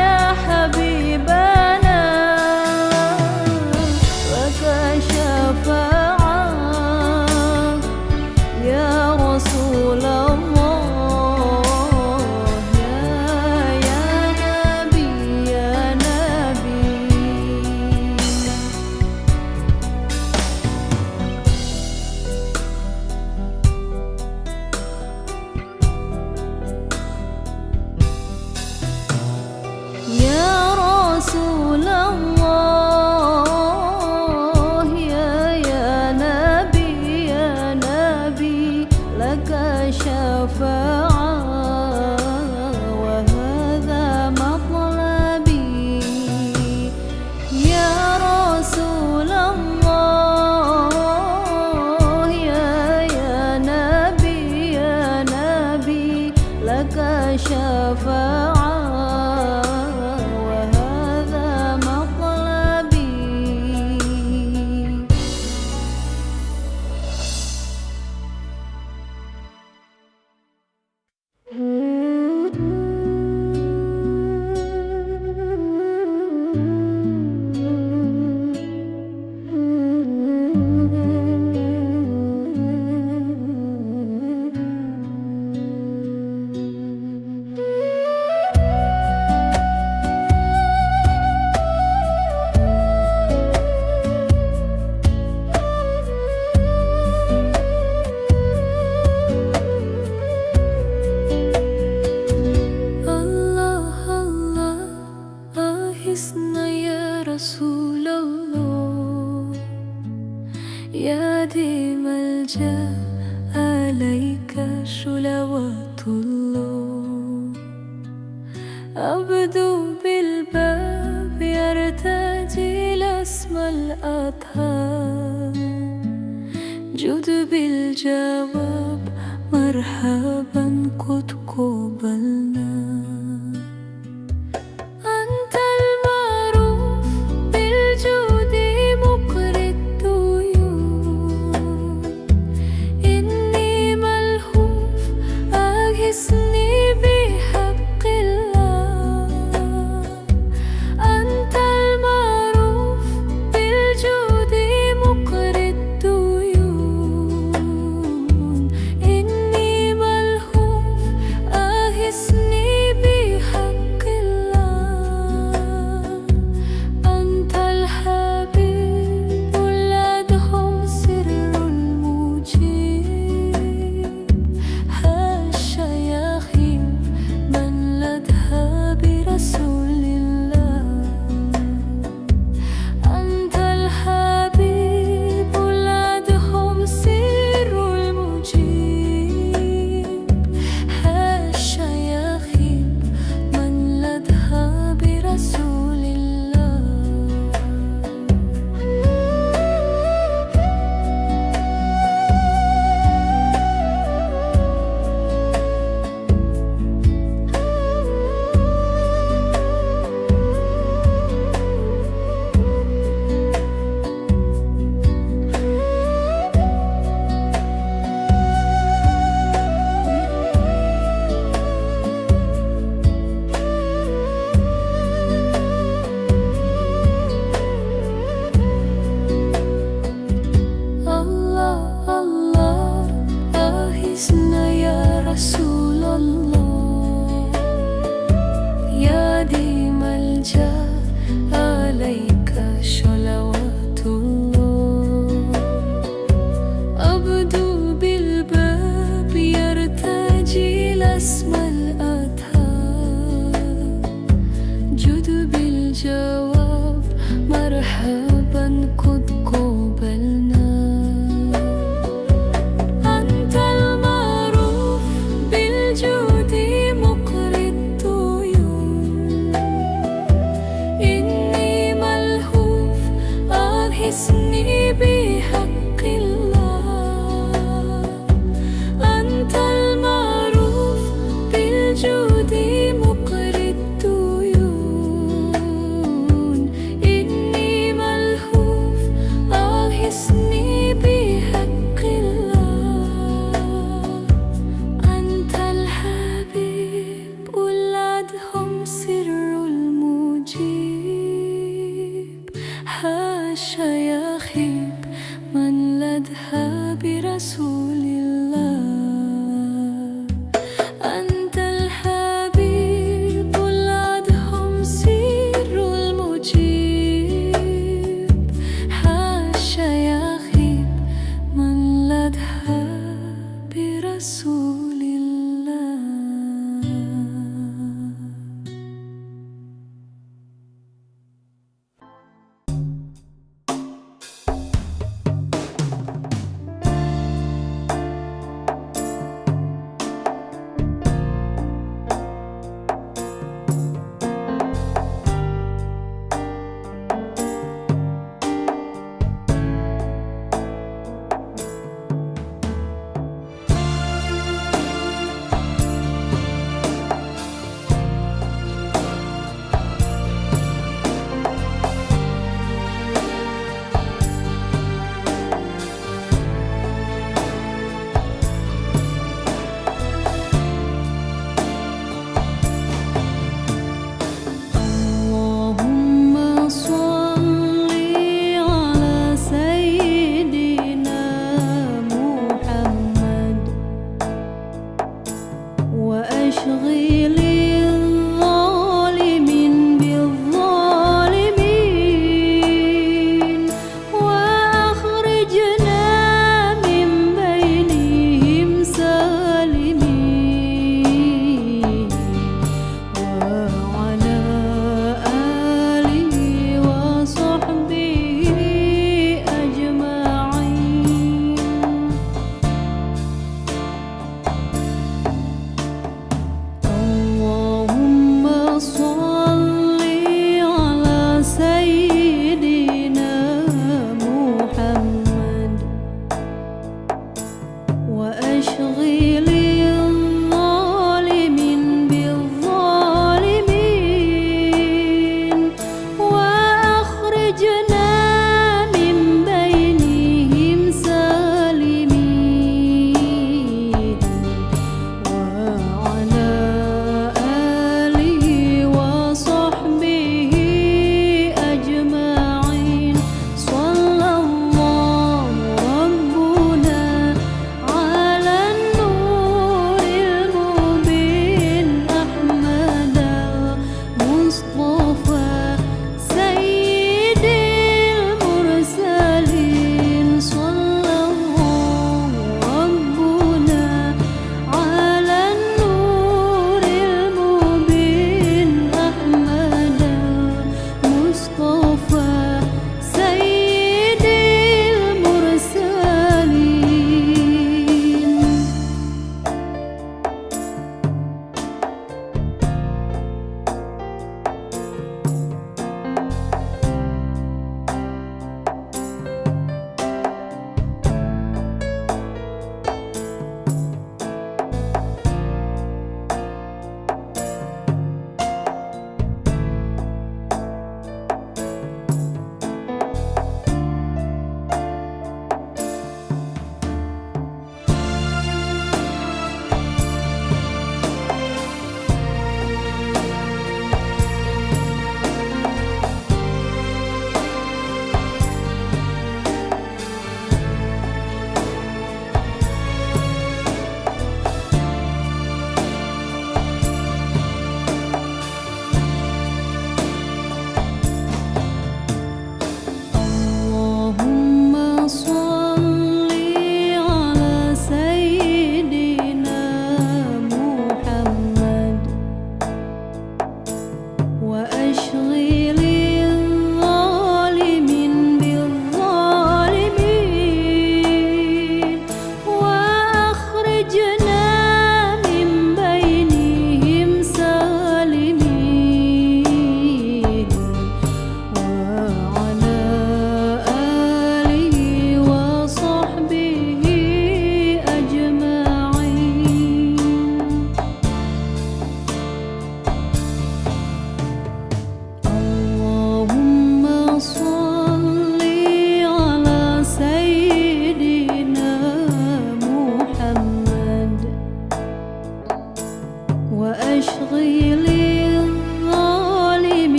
يا حبيبنا لك شفاعة يا رسول الله يا نبي يا نبي يا رسول الله يا نبي لك شفاعة وهذا مطلبي يا رسول الله يا نبي لك شفاعة وهذا مطلبي الله الله أحسنا يا رسول الله يا دي ملجأ عليك صلوات الله أبدو بالباب يرتجي الاسم الأطهار جد بالجواب مرحبا قد قبلنا أنت المعروف بالجود مقري الطيور إني ملهوف أغثني بحق الله أنت المعروف بالجود مقري الطيور إني ملهوف أغثني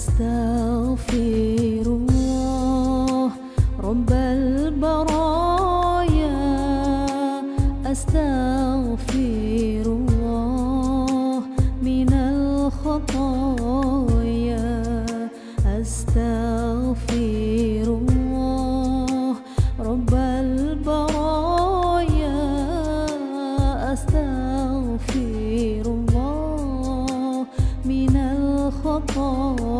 Astaghfirullah Rabbal baraya, astaghfirullah minal khataya, astaghfirullah Rabbal baraya, astaghfirullah minal khataya.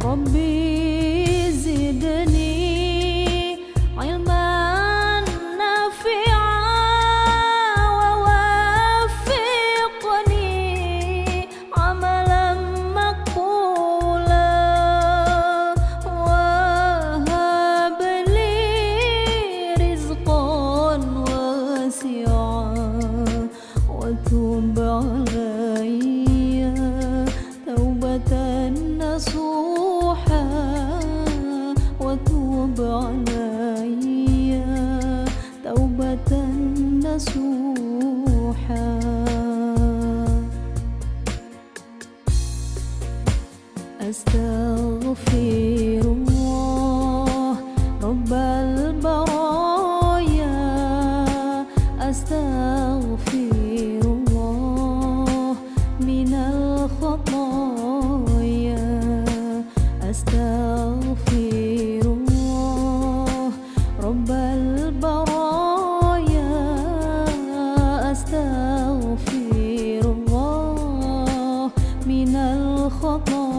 Rabbi zidni ilman nafi'an wa waffiqni amalan maqbulan wa hab li rizqan wasi'an wa tub alayya taubatan nasuha وتوب علي توبة نصوحا. أستغفر الله رب البرايا، أستغفر الله من الخطايا، أستغفر رب البرايا، أستغفر الله من الخطايا.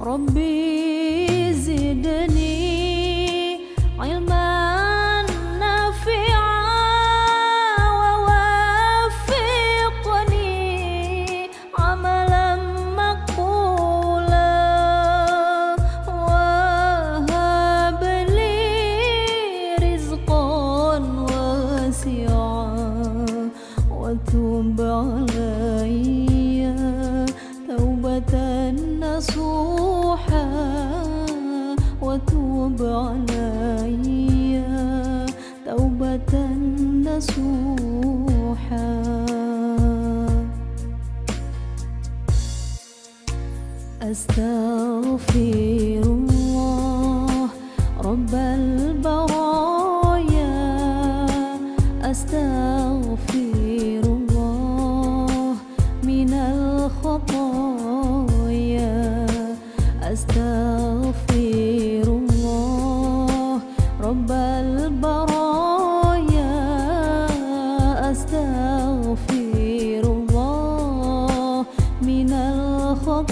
Rabbi zidni ilman nafi'an wa waffiqni amalan maqbulan wa hab li rizqan wasi'an wa tub alayya taubatan nasuha وتوب علي توبة نصوحا. أستغفر الله رب البرايا، أستغفر الله من الخطايا، أستغفر الله رب البرايا، أستغفر الله من الخطايا.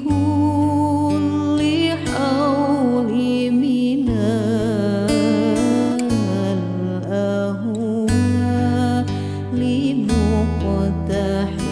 kulli hawli minal ahwali muqtahimi.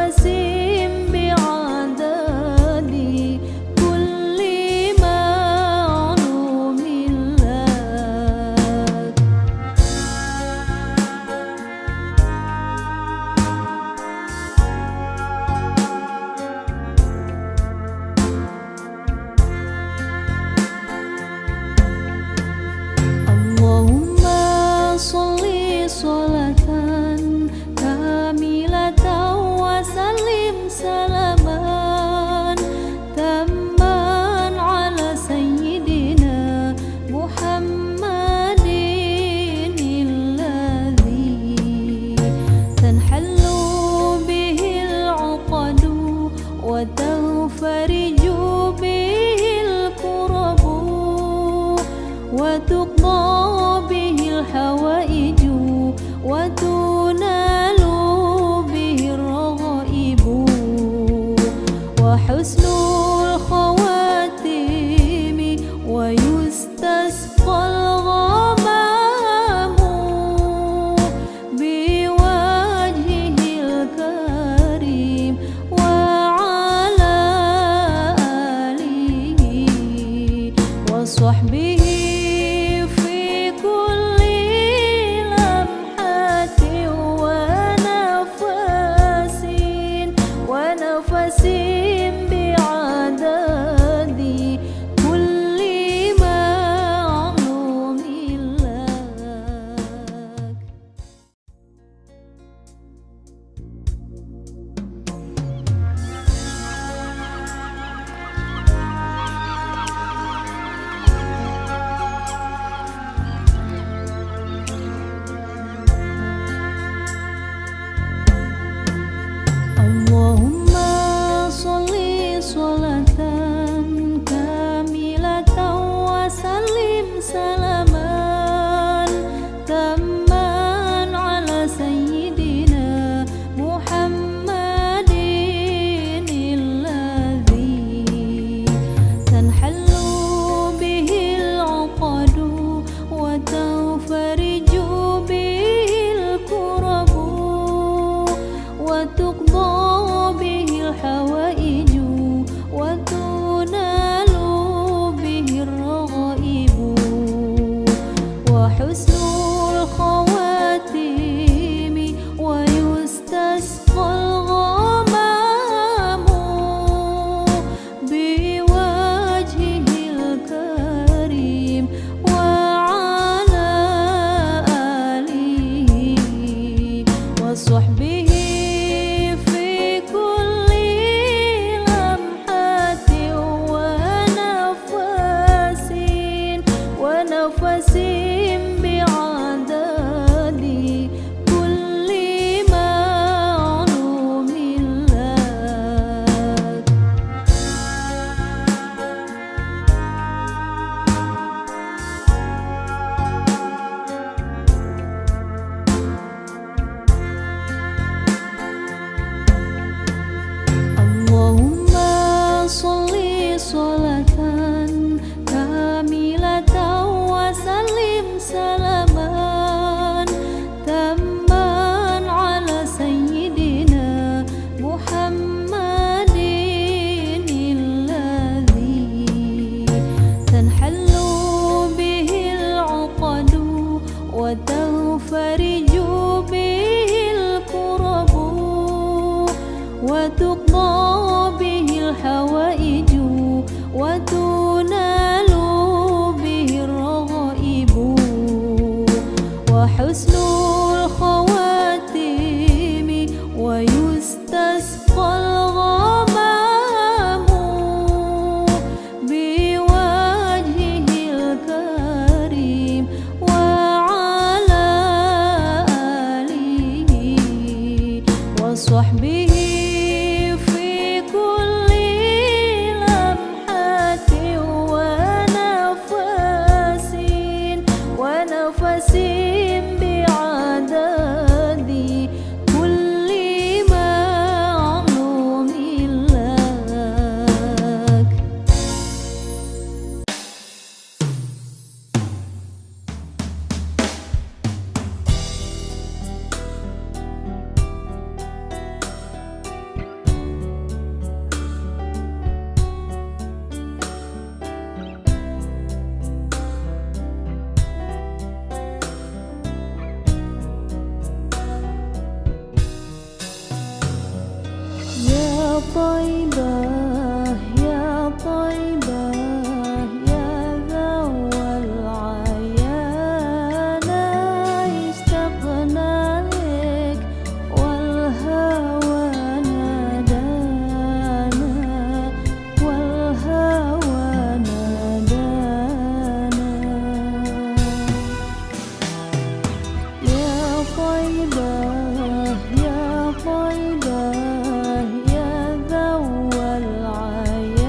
ونفس بعدد كل معلوم لك. اللهم صل صلاة كاملة وسلم سلاما تاما على سيدنا محمد الذي تنحل به العقد وتنفرج به الكرب وتقضى به الحوائج وتنال به الرغائب وحسن الخواتيم ويستسقى الغمام بوجهه الكريم وعلى آله وصحبه في كل لمحة ونفس بعدد كل معلوم لك. اللهم صل صلاة كاملة وسلم سلاما تاما على سيدنا محمد الذي تنحل به العقد وتنفرج به الكرب وتقضى به الحوائج وتنال به الرغائب وحسن الخواتيم ويستسقى الغمام بوجهه الكريم وعلى آله وصحبه في كل لمحة ونفس بعدد كل معلوم لك. اللهم صل صلاة كاملة وسلم سلاما تاما على سيدنا محمد الذي تنحل به العقد وتنفرج به الكرب وتقضى به الحوائج وتنال به الرغائب وحسن الخواتيم ويستسقى الغمام بوجهه الكريم وعلى آله وصحبه في كل لمحة ونفس بعدد كل معلوم لك. طيبة يا طيبة يا ذو العيان اشتقنا لك والهوى نادانا والهوى نادانا يا طيبة يا طيبة يا ذو العيان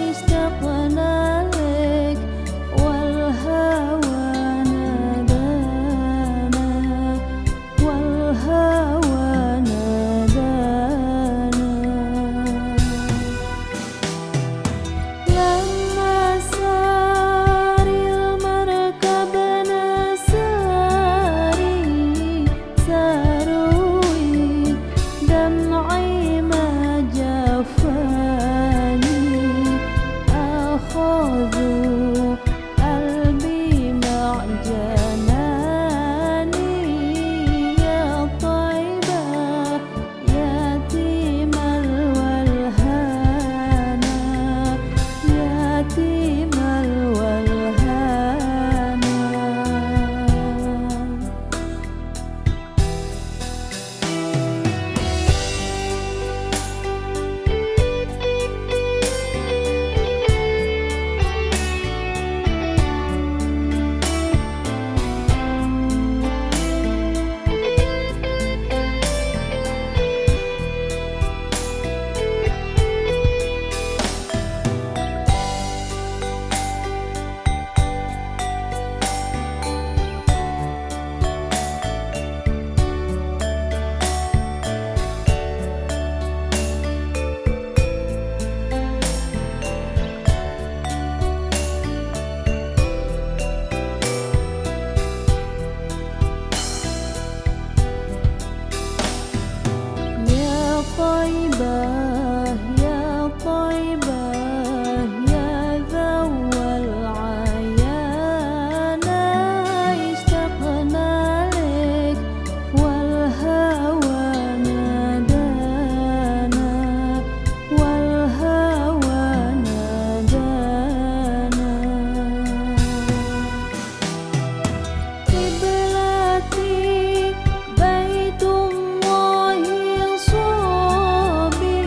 اشتقنا لك والهوى نادانا والهوى نادانا لما سار المركب نساري ساروي دمعي ما جفاني أخذوا قلبي مع جناني يا طيبة يتيم الولهانا يتيم الولهانا يا طيبة يا طيبة يا ذو العيان اشتقنا لك والهوى نادانا والهوى نادانا قبلتي بيت الله صابي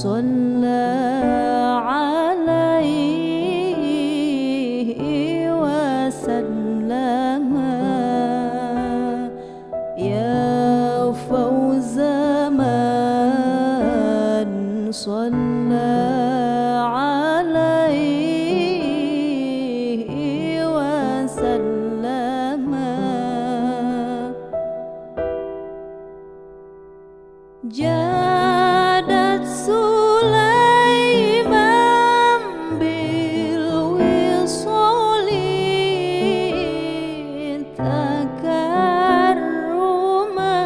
صلى عليه وسلم يا فوز من صلى عليه وسلم جادت سليمان بالوصال تكرما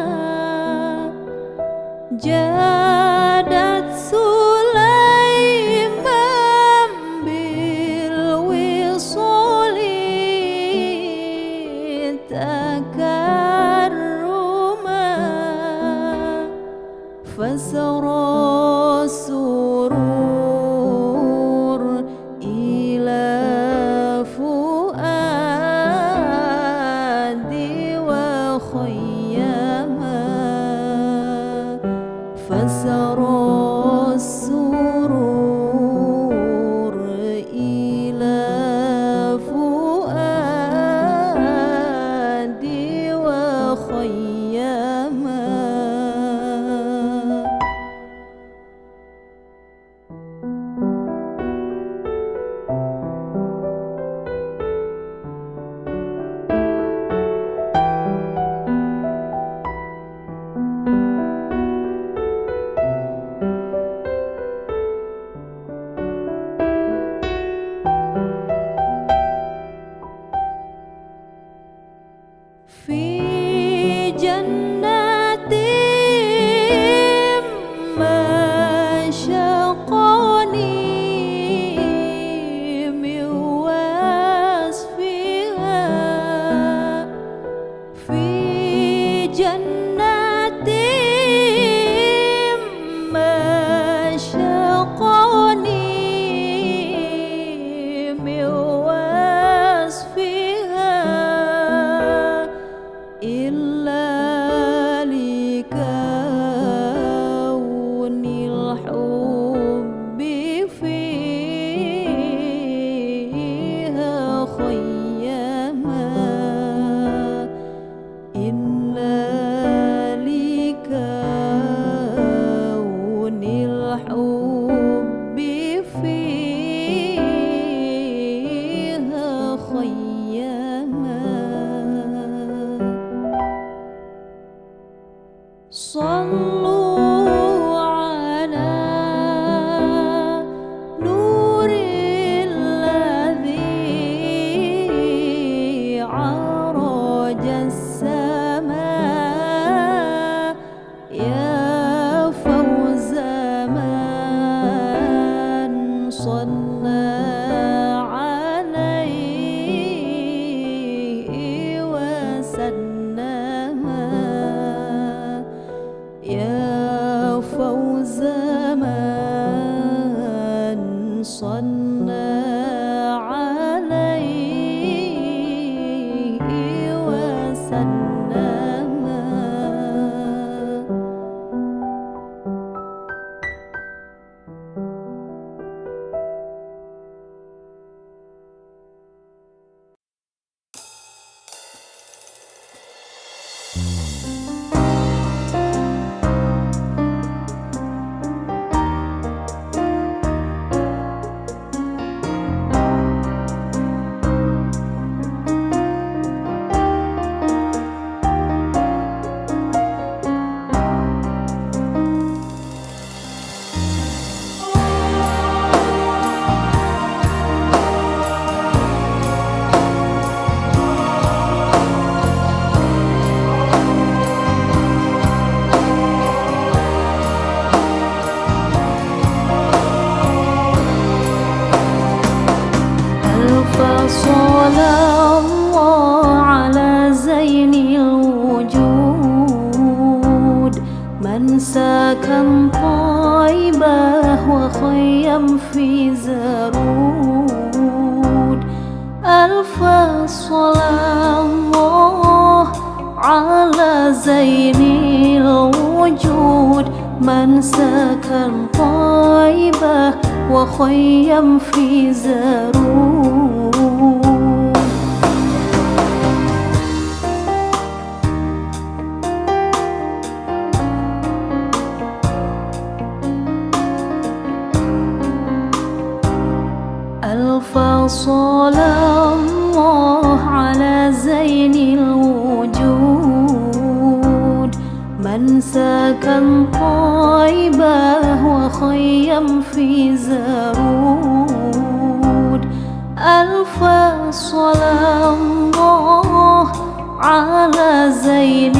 جادت سليمان بالوصال تكرما فسرى السرور إلى فؤادي وخيما فسرى السرور إلى فؤادي وخيما في جنات مشقني من وصفها في جنات مشقني من وصفها إلا لكون الحب فيها خيما إلا لكون الحب فيها خيما صلوا على نور الذي عرج السماء يا فوز من صلى عليه وسلم يا فوز من صلى عليه وسلم صلى الله على زين الوجود من سكن طيبة وخيم في زرود ألف صلاة الله على زين الوجود من سكن طيبة وخيم في زارون. ألف صلاة الله على زين الوجود من سكن طيبة وخيم في زارود. ألف صلاة الله على زين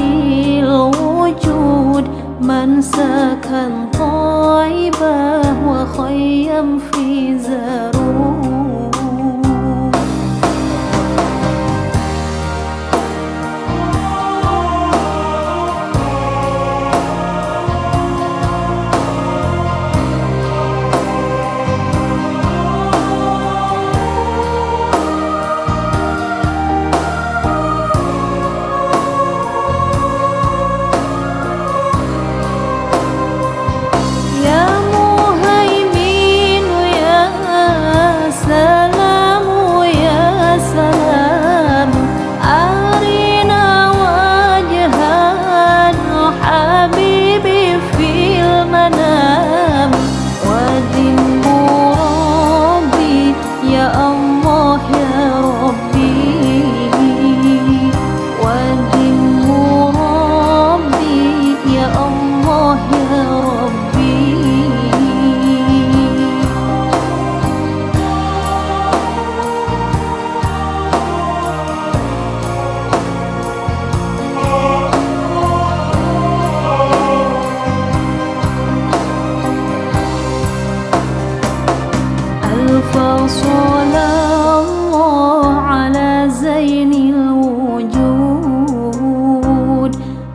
الوجود من سكن طيبة وخيم في زارود. صلى الله على زين الوجود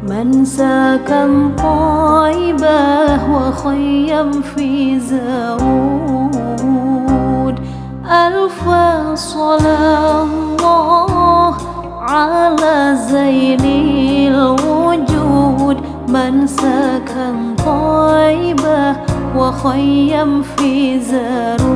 من سكن طيبة وخيم في زارود. ألف صلاة الله على زين الوجود من سكن طيبة وخيم في زارود.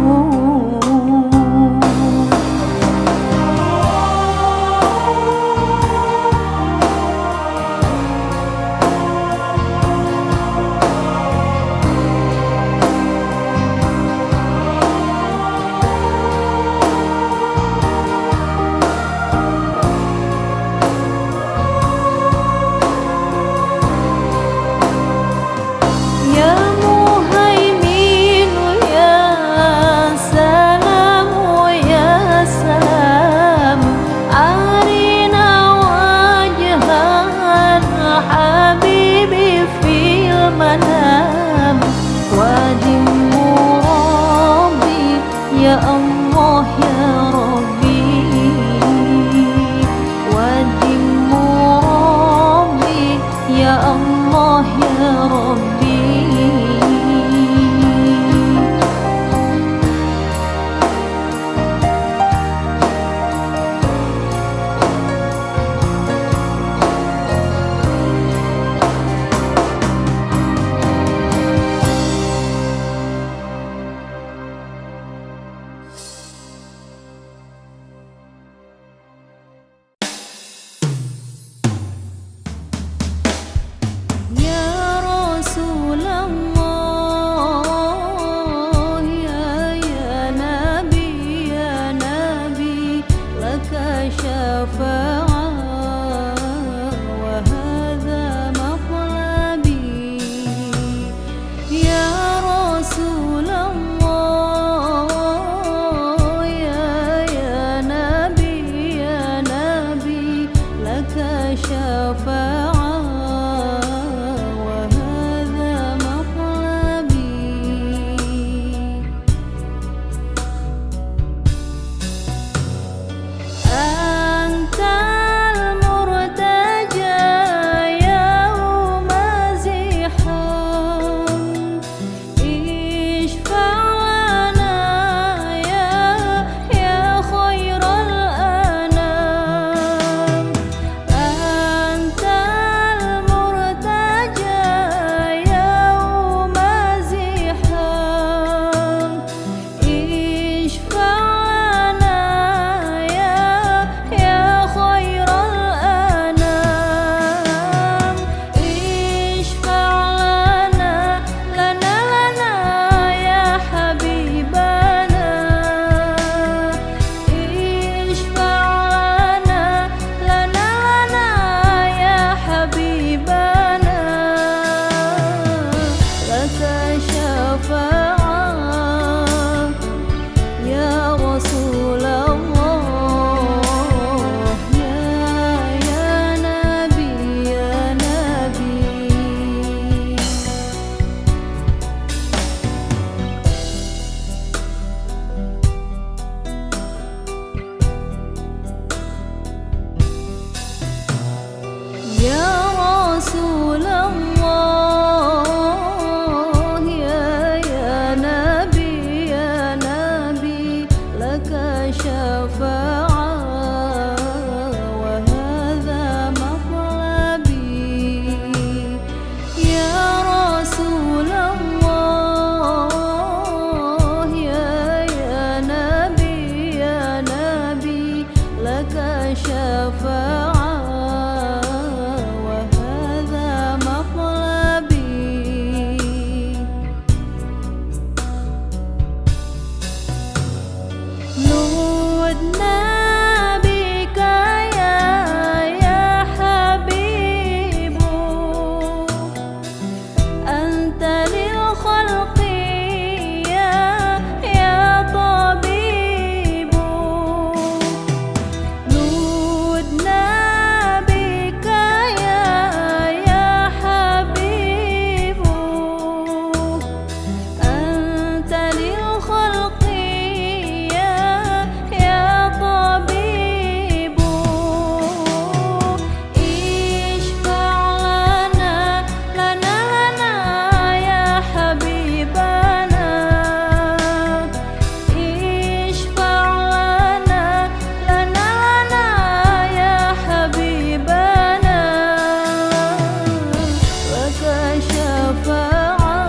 شفاعة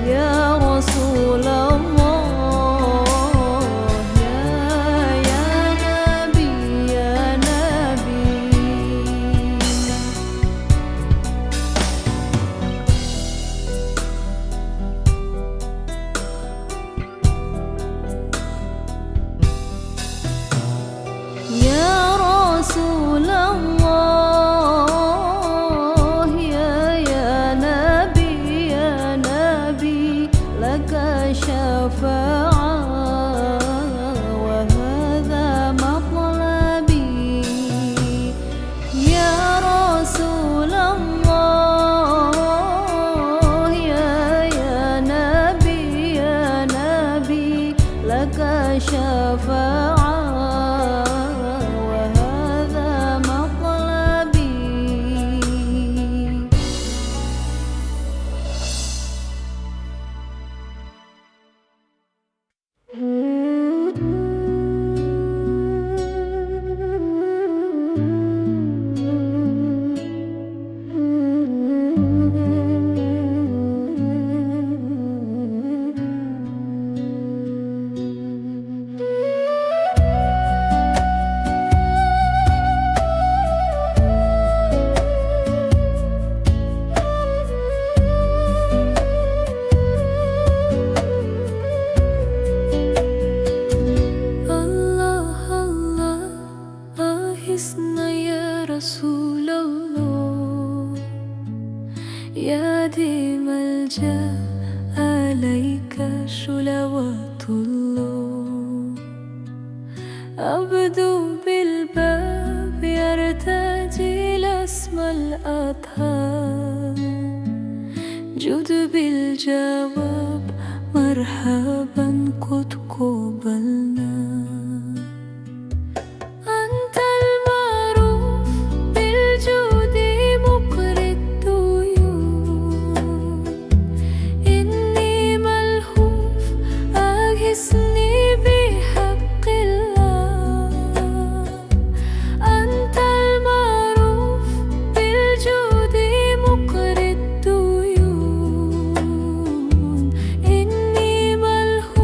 يا رسول الله يا نبي يا نبي. يا رسول الله يا نبي يا نبي لك شفاعة وهذا مطلبي. يا رسول الله يا نبي يا نبي لك شفاعة وهذا مطلبي. الله الله أغثنا يا رسول الله يا ذي ملجأ عليك صلوات الله. أبدو بالباب يرتجي الأسم الأطهار جد بالجواب مرحبا قد قبلنا. أنت المعروف بالجود مقري الديون إني ملهوف أغثني بحق الله. أنت المعروف بالجود مقري الديون إني ملهوف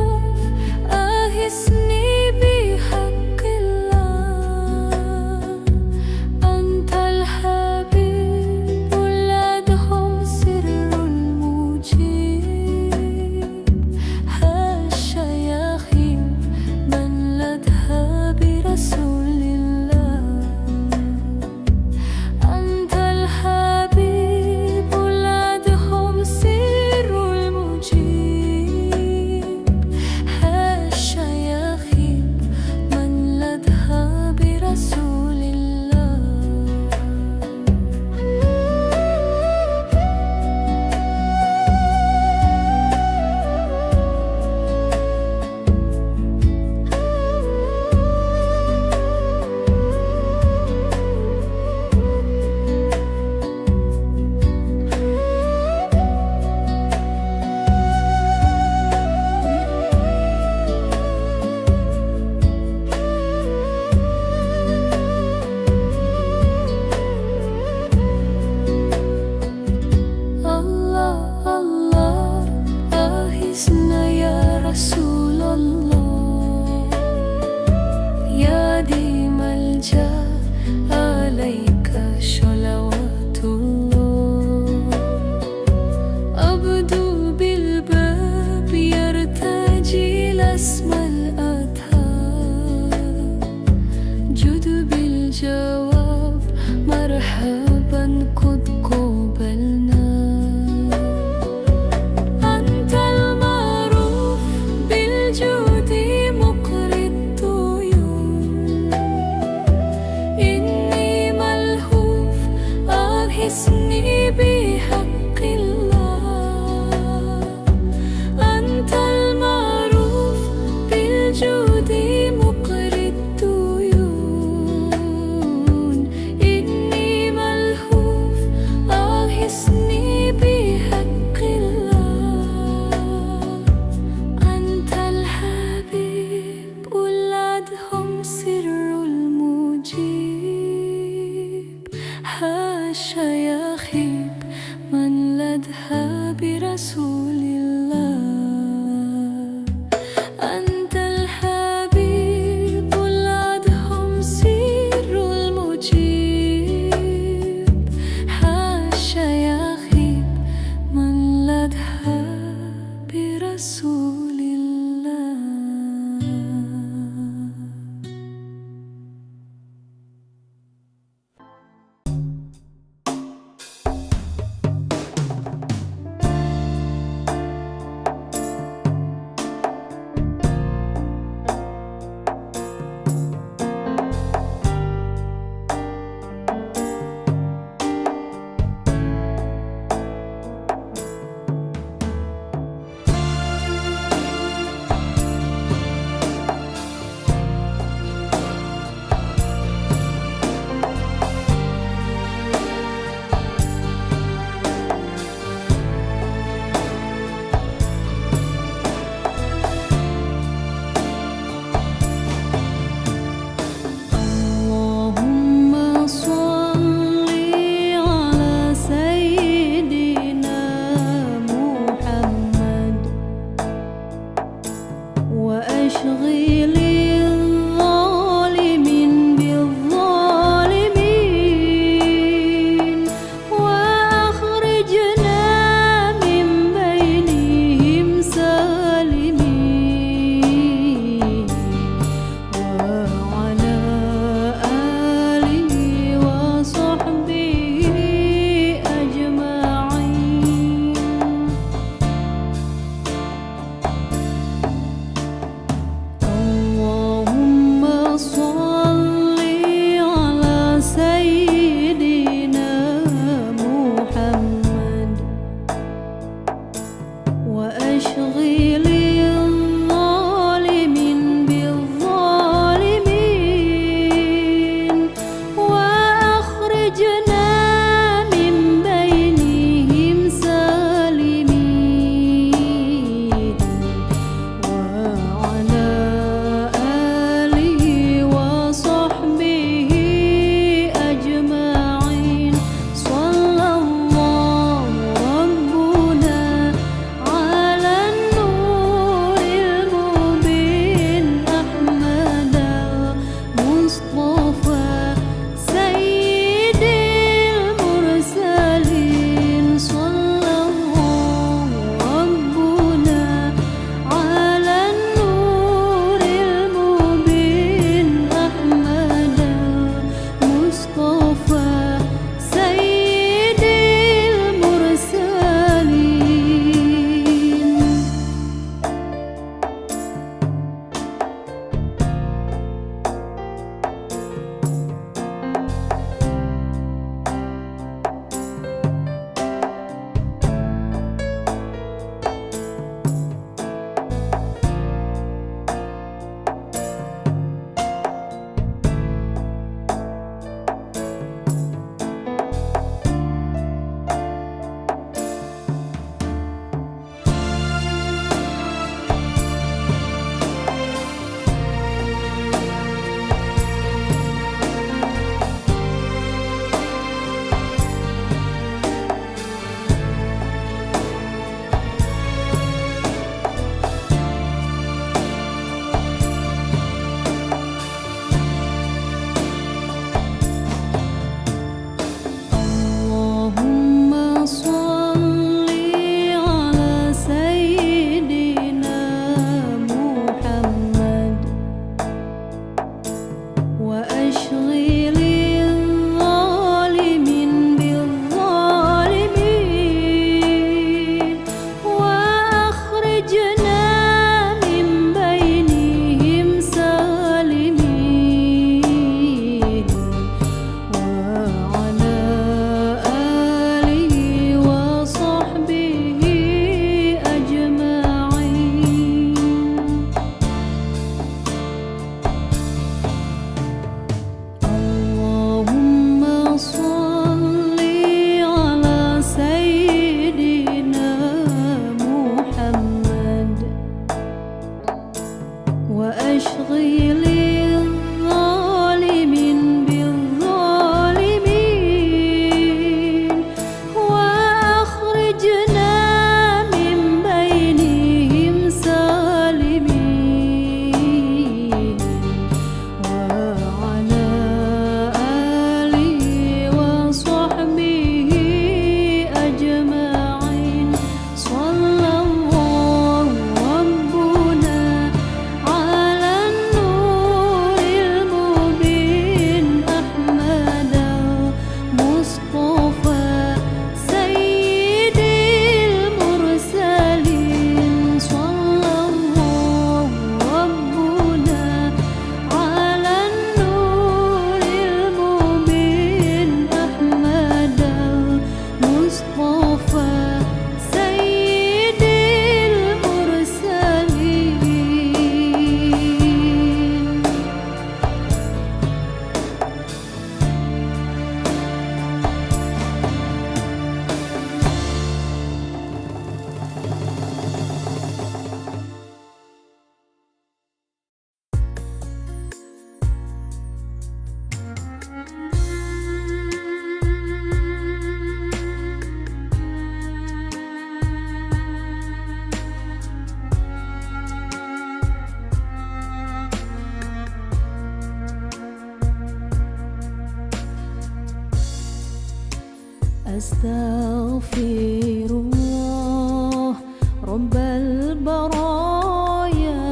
Astaghfirullah Rabbal baraya,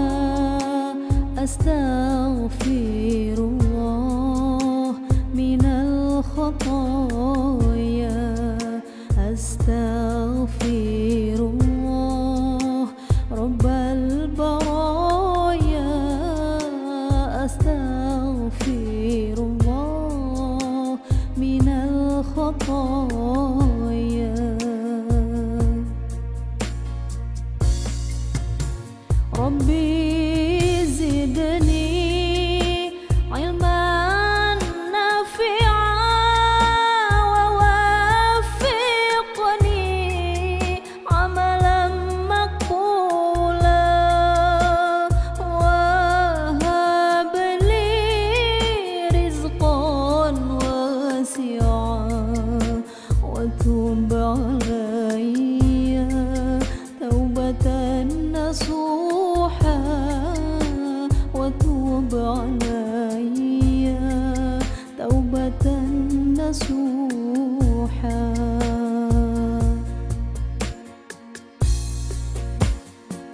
astaghfirullah minal khataya, astaghfirullah Rabbal baraya, astaghfirullah minal khataya. Rabbi zidni ilman nafi'an wa waffiqni amalan maqbulan wa hab li rizqan wasi'an wa tub alayya taubatan nasuha wa tub alayya taubatan nasuha.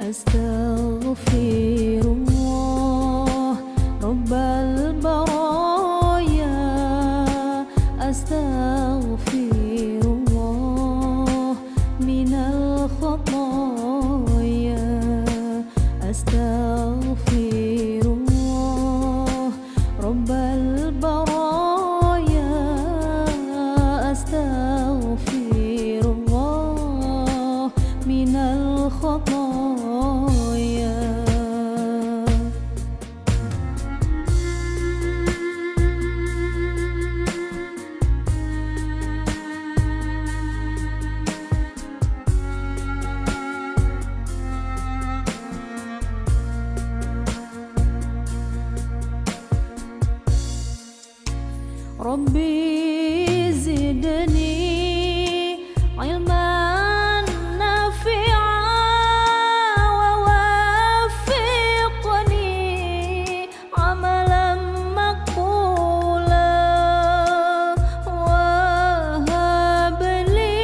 Astaghfirullah Rabbal baraya, astaghfirullah minal khataya, astaghfirullah Rabbal baraya, astaghfirullah minal khataya. Rabbi zidni ilman nafi'an wa waffiqni amalan maqbulan wa hab li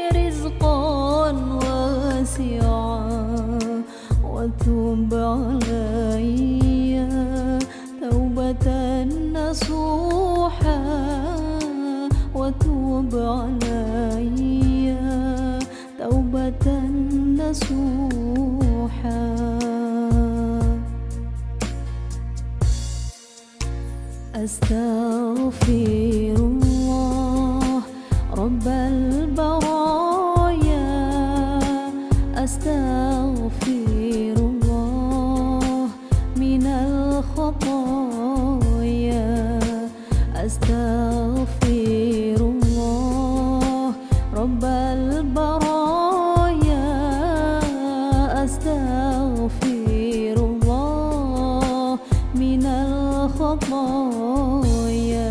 rizqan wasi'an wa tub alayya taubatan nasuha wa tub alayya taubatan nasuha. Astaghfirullah Rabbal baraya, astaghfirullah minal khataya, astaghfirullah Rabbal baraya, astaghfirullah minal khataya.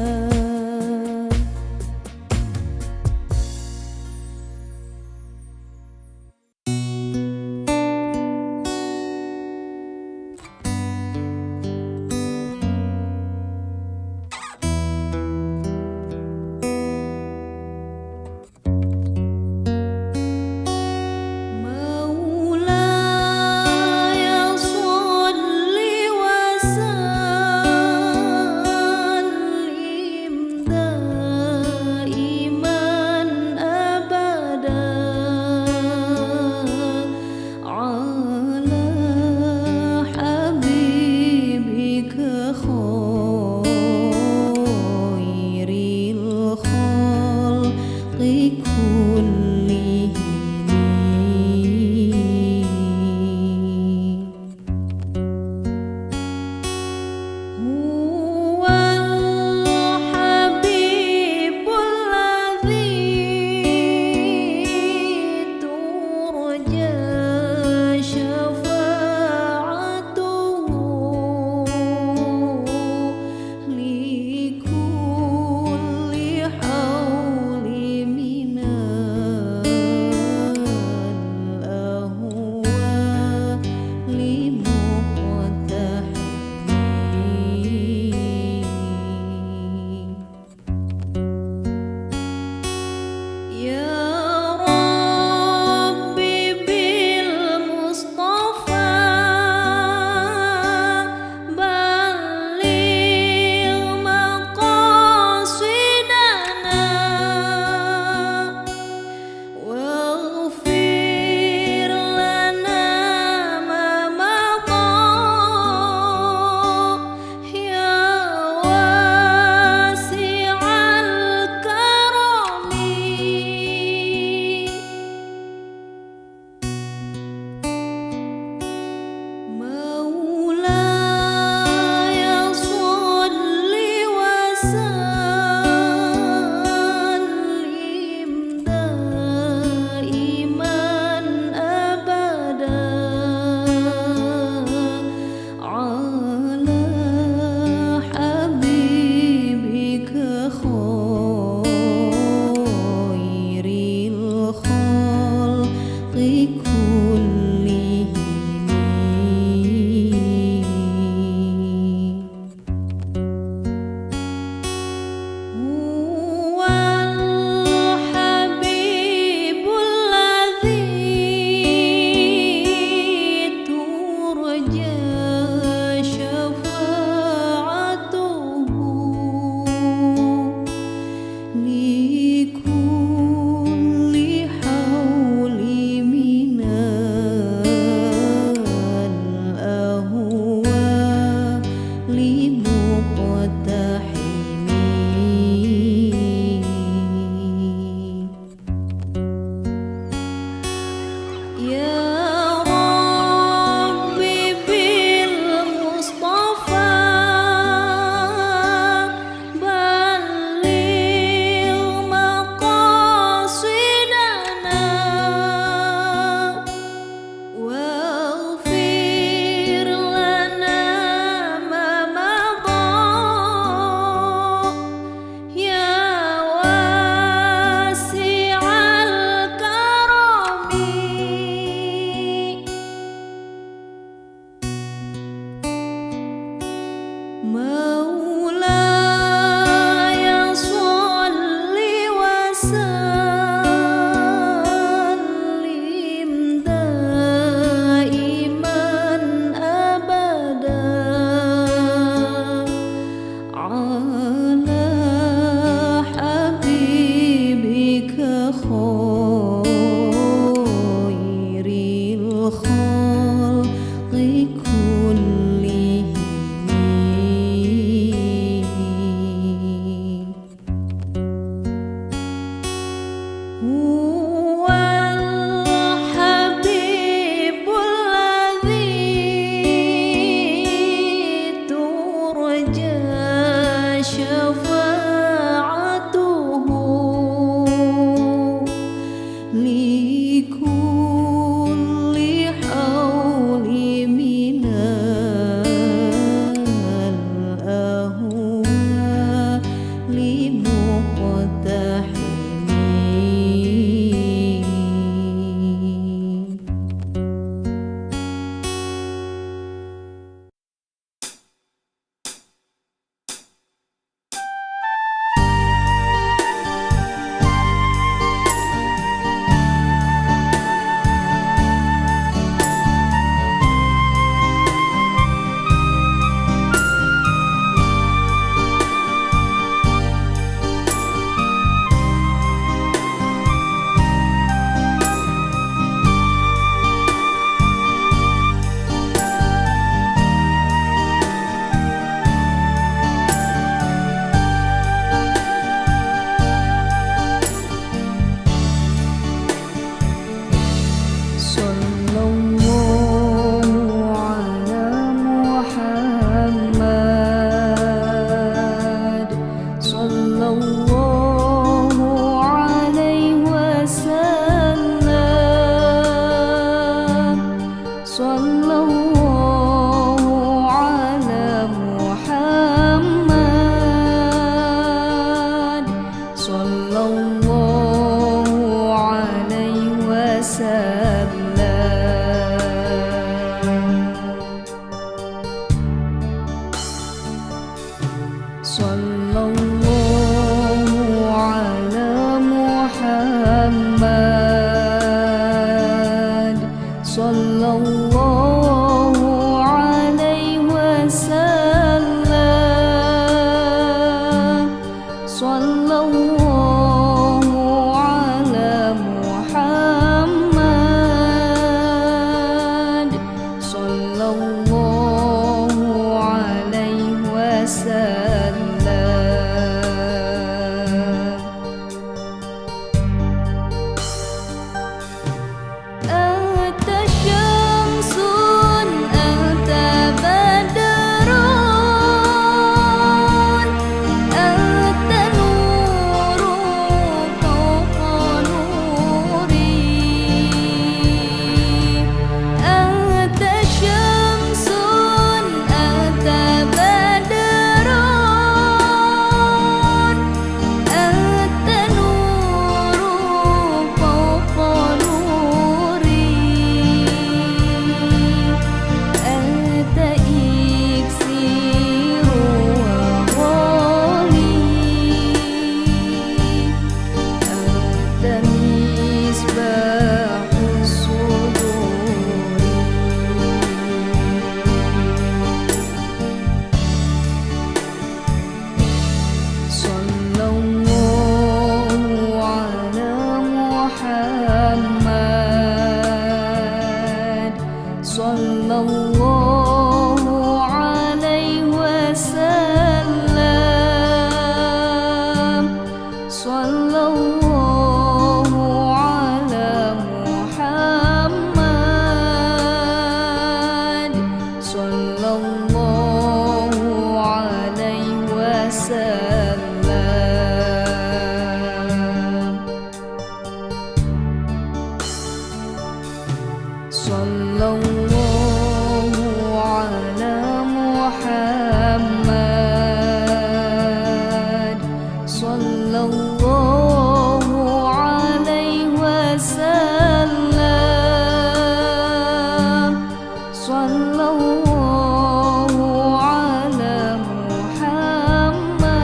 الخلق كلهم هو الحبيب الذي ترجى شفاعته لكل حول من الأهوال مقتحمين يا ربي بالمصطفى بلغ مقاصدنا واغفر لنا ما مضى يا واسع الكرم مولاي صل وسلم دائما أبدا على حبيبك خير الخلق كلهم هو الحبيب الذي ترجى شفاعته لكل حول من الأهوال مقتحمين Muhammad sallallahu alaihi wasallam. Sallallahu ala Muhammad sallallahu alaihi wasallam. Sallallahu ala Muhammad sallallahu alaihi wasallam. Sallallahu ala Muhammad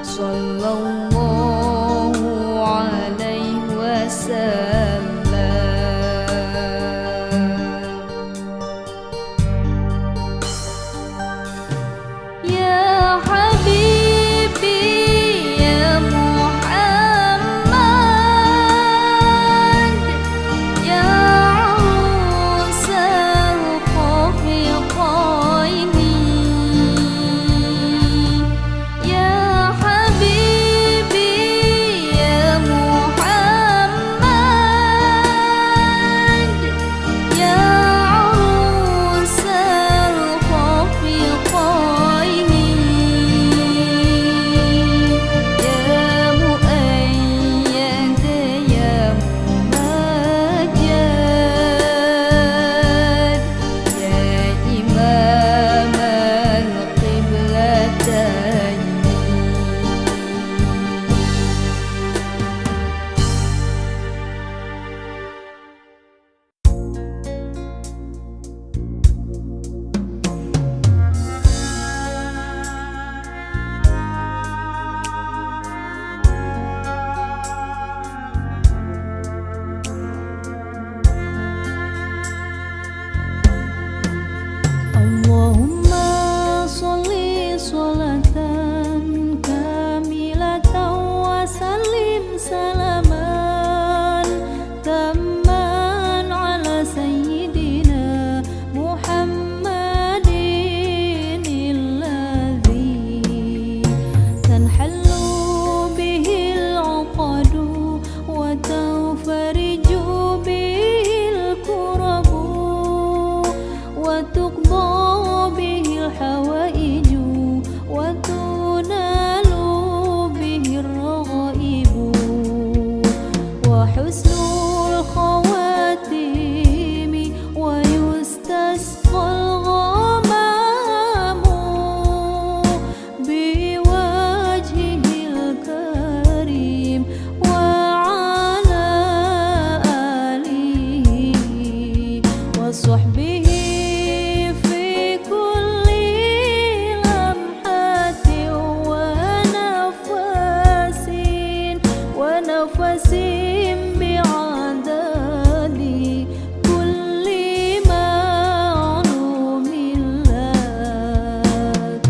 sallallahu alaihi wasallam. Ya Habibi ya Muhammad, ya Arusal Khafiqaini. Ya Habibi ya Muhammad, ya Arusal Khafiqaini. Ya Muayyad ya Mumajjad, ya Imam al-Qiblatayn. Allahumma sholli sholatan kamilatan wa sallim salaman tamman ala sayyidina Muhammadin alladhi tanhallu bihi al-uqadu wa tanfariju bihi al-kurabu wa tuqda bihi al-hawaiju wa tunalu bihi ar-raghaibu wa husnul khawatimi wa yustasqal ghamamu biwajhihil karim wa ala alihi wa sahbihi fi kulli lamhatin wa nafasin bi'adadi kulli ma'lumin lak.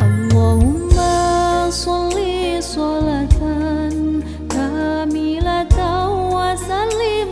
Allahumma sholli sholatan kamilatan wa sallim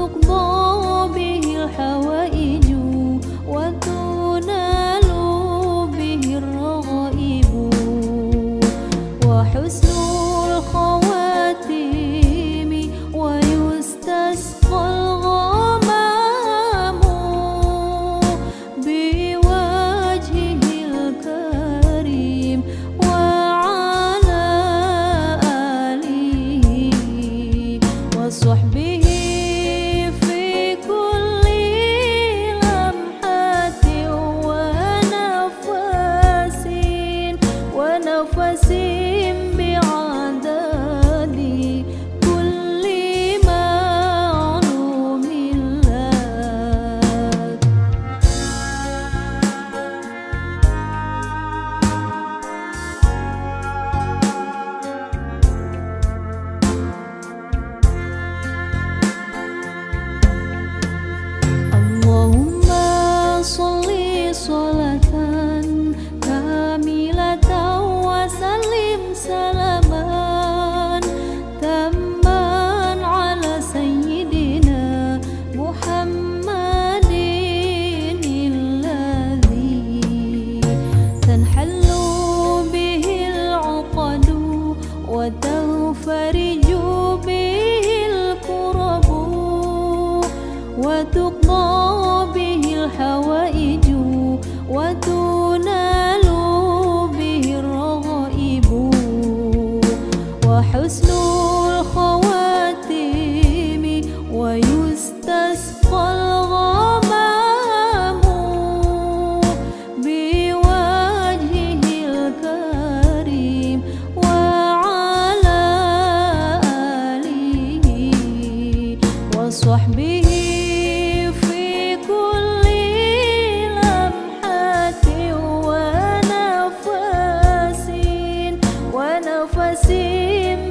وتقضى به الحوائج وتنال به الرغائب وحسن الخواتيم ويستسقى الغمام بوجهه الكريم وعلى آله وصحبه في كل لمحة ونفس بعدد كل معلوم لك. اللهم صل صلاة كاملة وسلم سلاما تاما على سيدنا محمد الذي تنحل به العقد وتنفرج به الكرب وتقضى به الحوائج وتنال به الرغائب وحسن الخواتيم ويستسقى الغمام بوجهه الكريم وعلى آله وصحبه في كل لمحة ونفس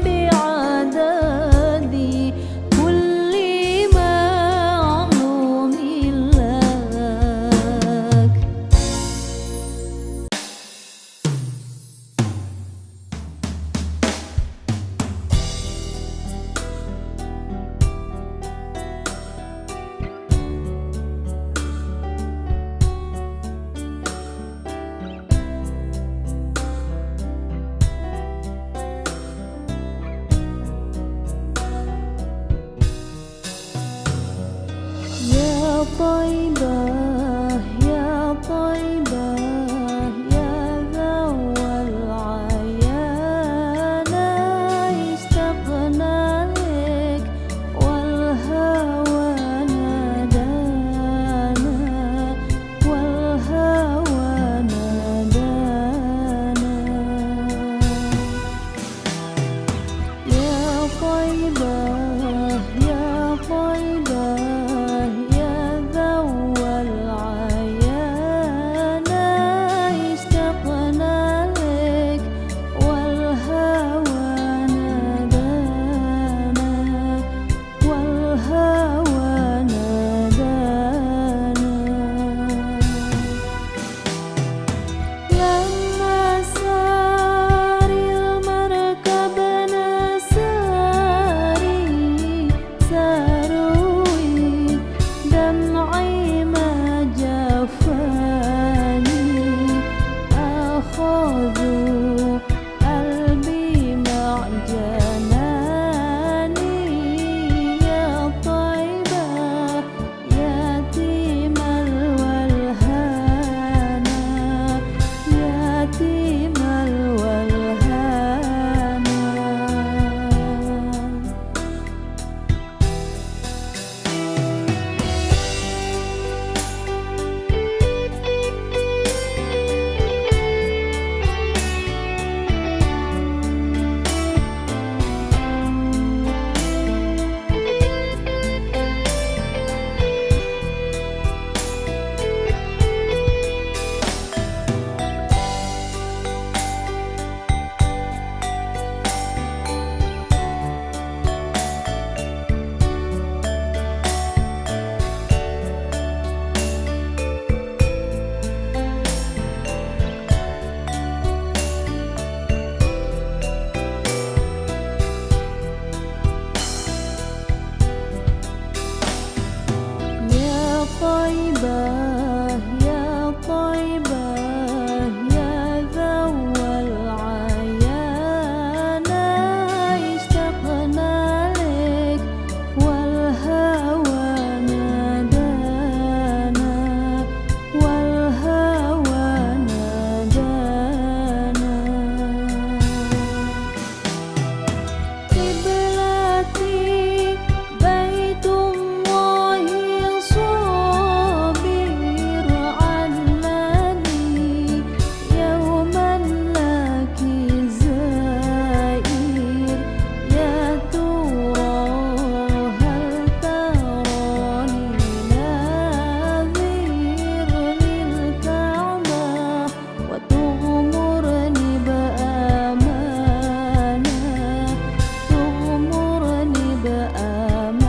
بعدد كل معلوم لك. يا طيبة يا طيبة يا ذو العيان اشتقنا لك والهوى نادانا والهوى نادانا يا طيبة يا طيبة يا ذو طيبة يا طيبة يا ذو العيان اشتقنا لك والهوى نادانا والهوى نادانا قبلتي بيت الله صابر علني يوما لك زائر يا ترى هل تراني ناظر للكعبة وتغمرني بأمانة تغمرني بأمانة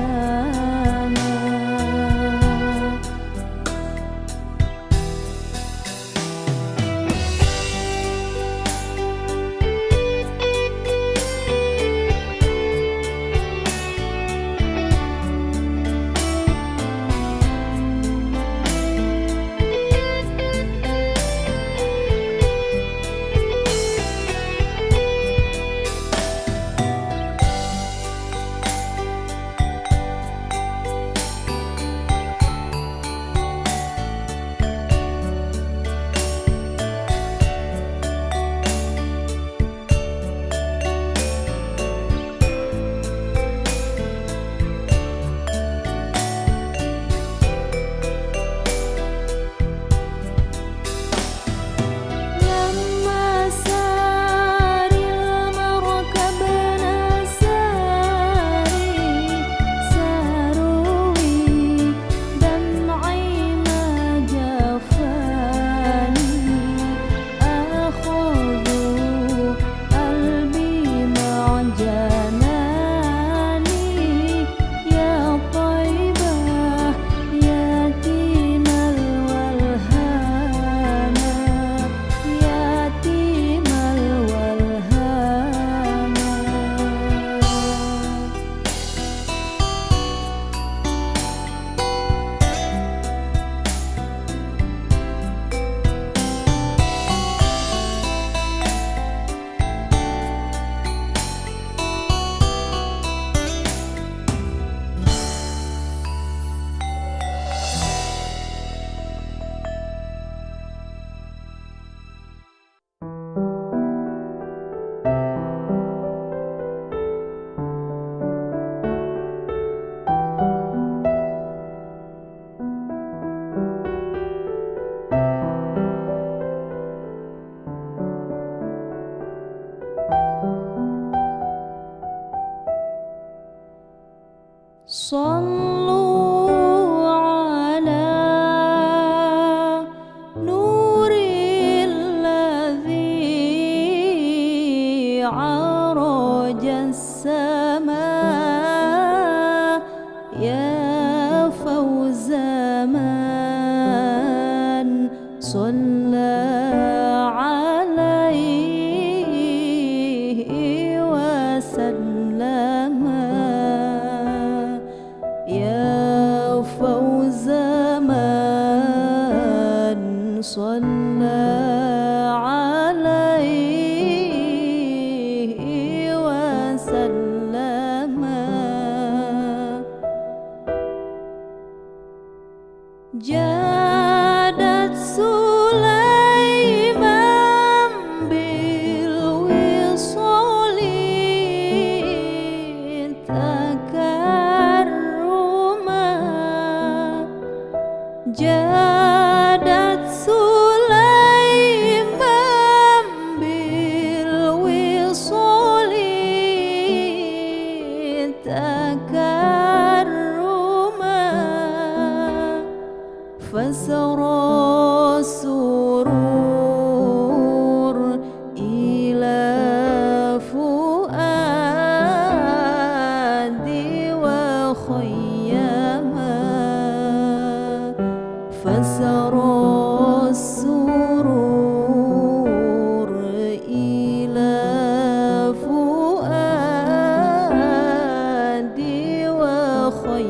لما سار المركب نساري ساروي دمعي ما جفاني أخذوا قلبي مع جناني يا طيبة يتيم الولهانة يتيم الولهانة صلوا على نور الذي عرج السماء يا فوز من صلى عليه وسلم يا فوز من صلى عليه وسلم جادت سليمان بالوصال تكرما جادت سليمان بالوصال تكرما فسرى السرور إلى فؤادي وخيما فسرى السرور إلى فؤادي وخيما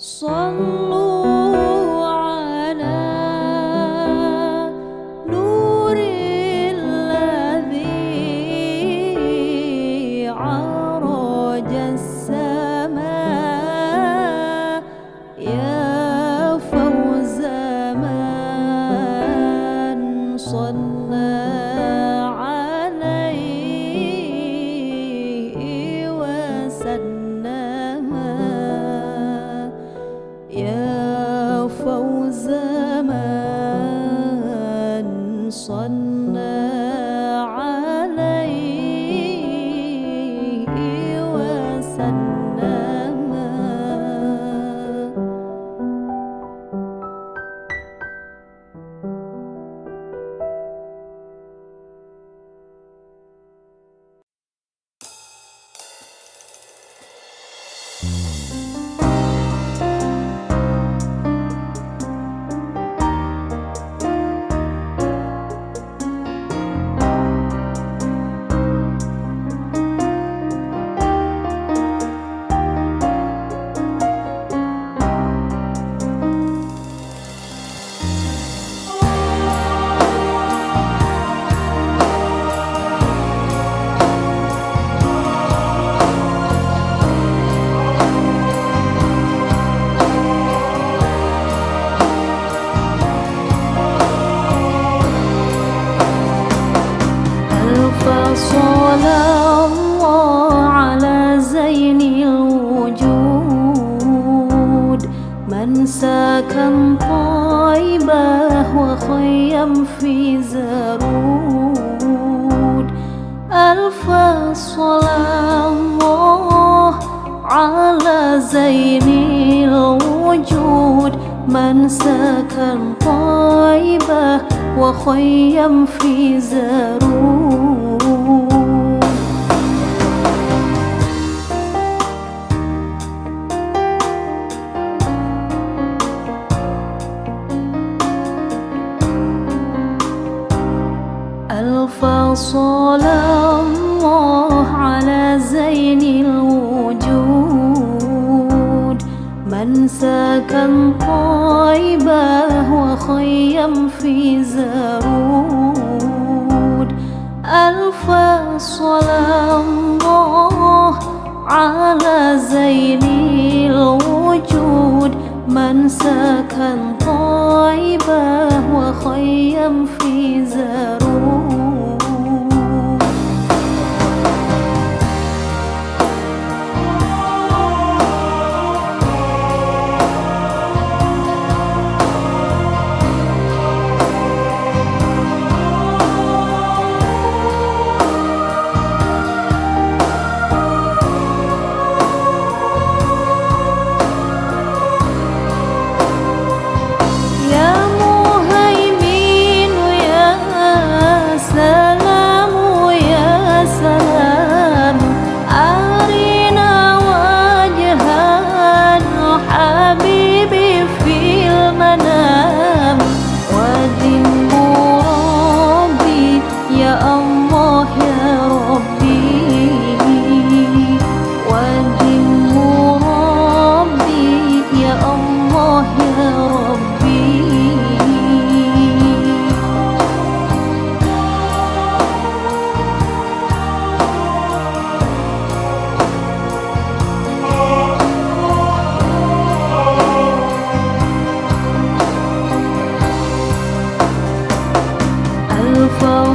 صلوا على نور الذي عرج السماء يا فوز من صلى عليه وسلم يا فوز من صلى عليه وسلم. صلى الله على زين الوجود من سكن طيبة وخيم في زرود. ألف صلاة الله على زين الوجود من سكن طيبة وخيم في زرود. ألف صلاة الله على زين الوجود من سكن طيبة وخيم في زرود. ألف صلاة الله على زين الوجود من سكن طيبة وخيم في زرود.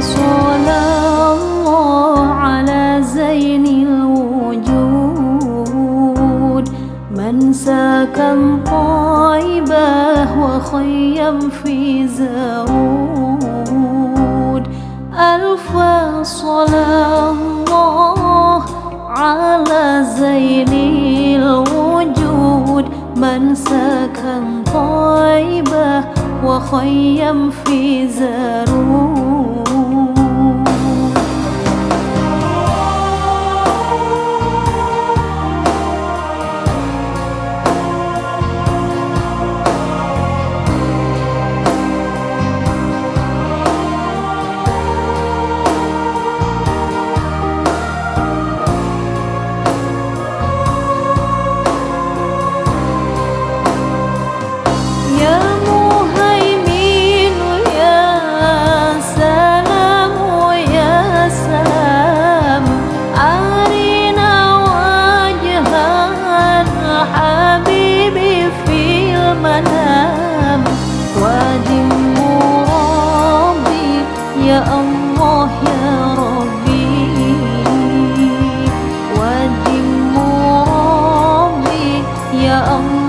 صلى الله على زين الوجود من سكن طيبة وخيم في زرود. ألف صلاة الله على زين الوجود من سكن طيبة وخيم في زرود.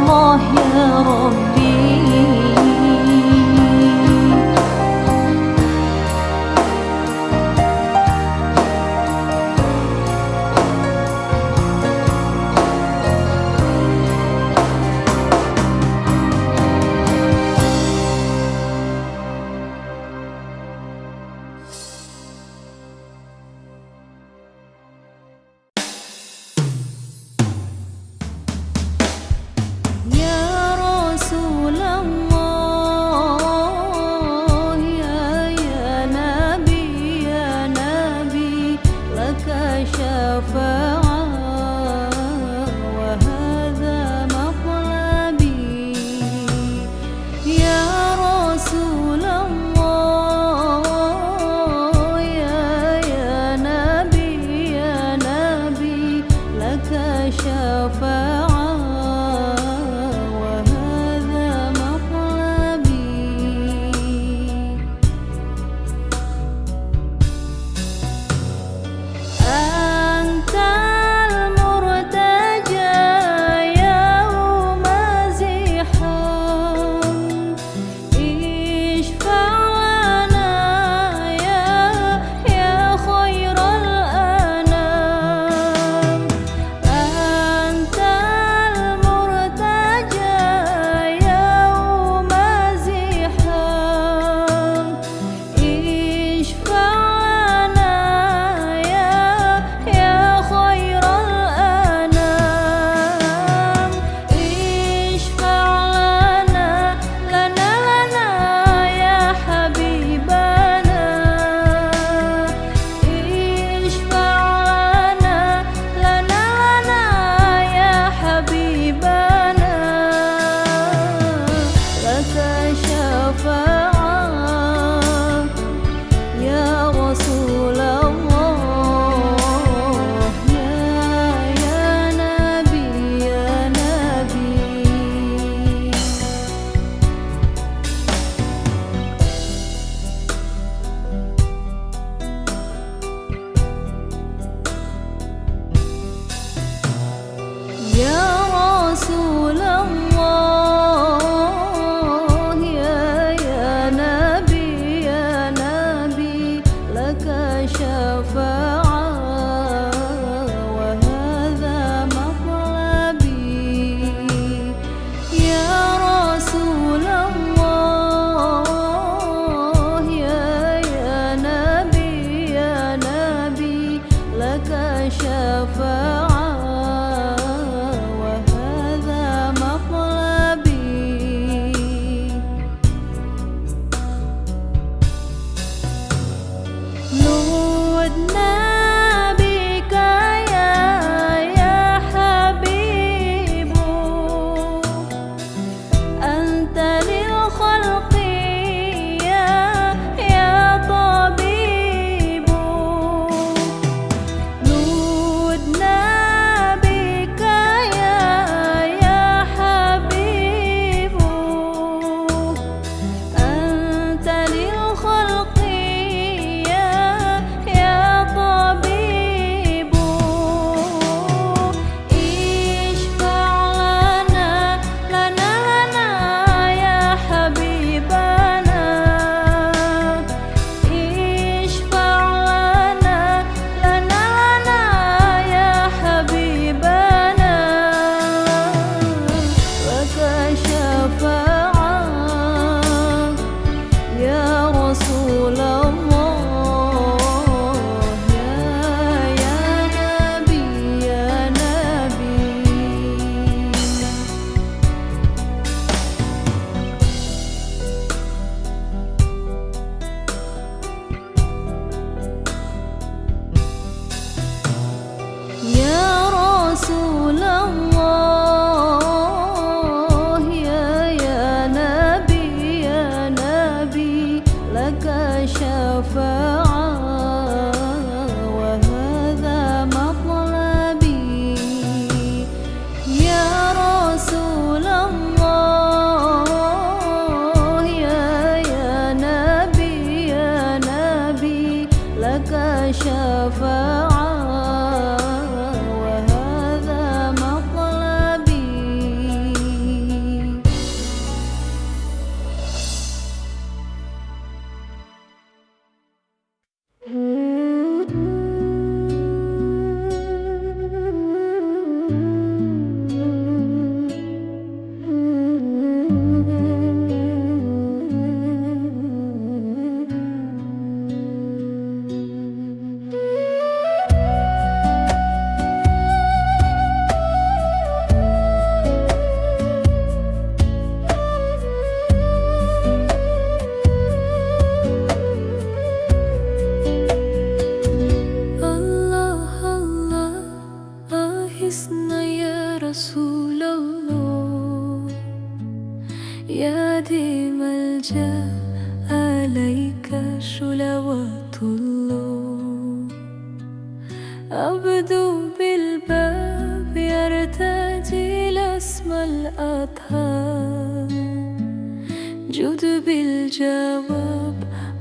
Allah ya Rabbi. Ya Rasulullah يا ديم الجاه عليك صلوات الله. أبدو بالباب يرتجي الأسمى الأطهار، جد بالجواب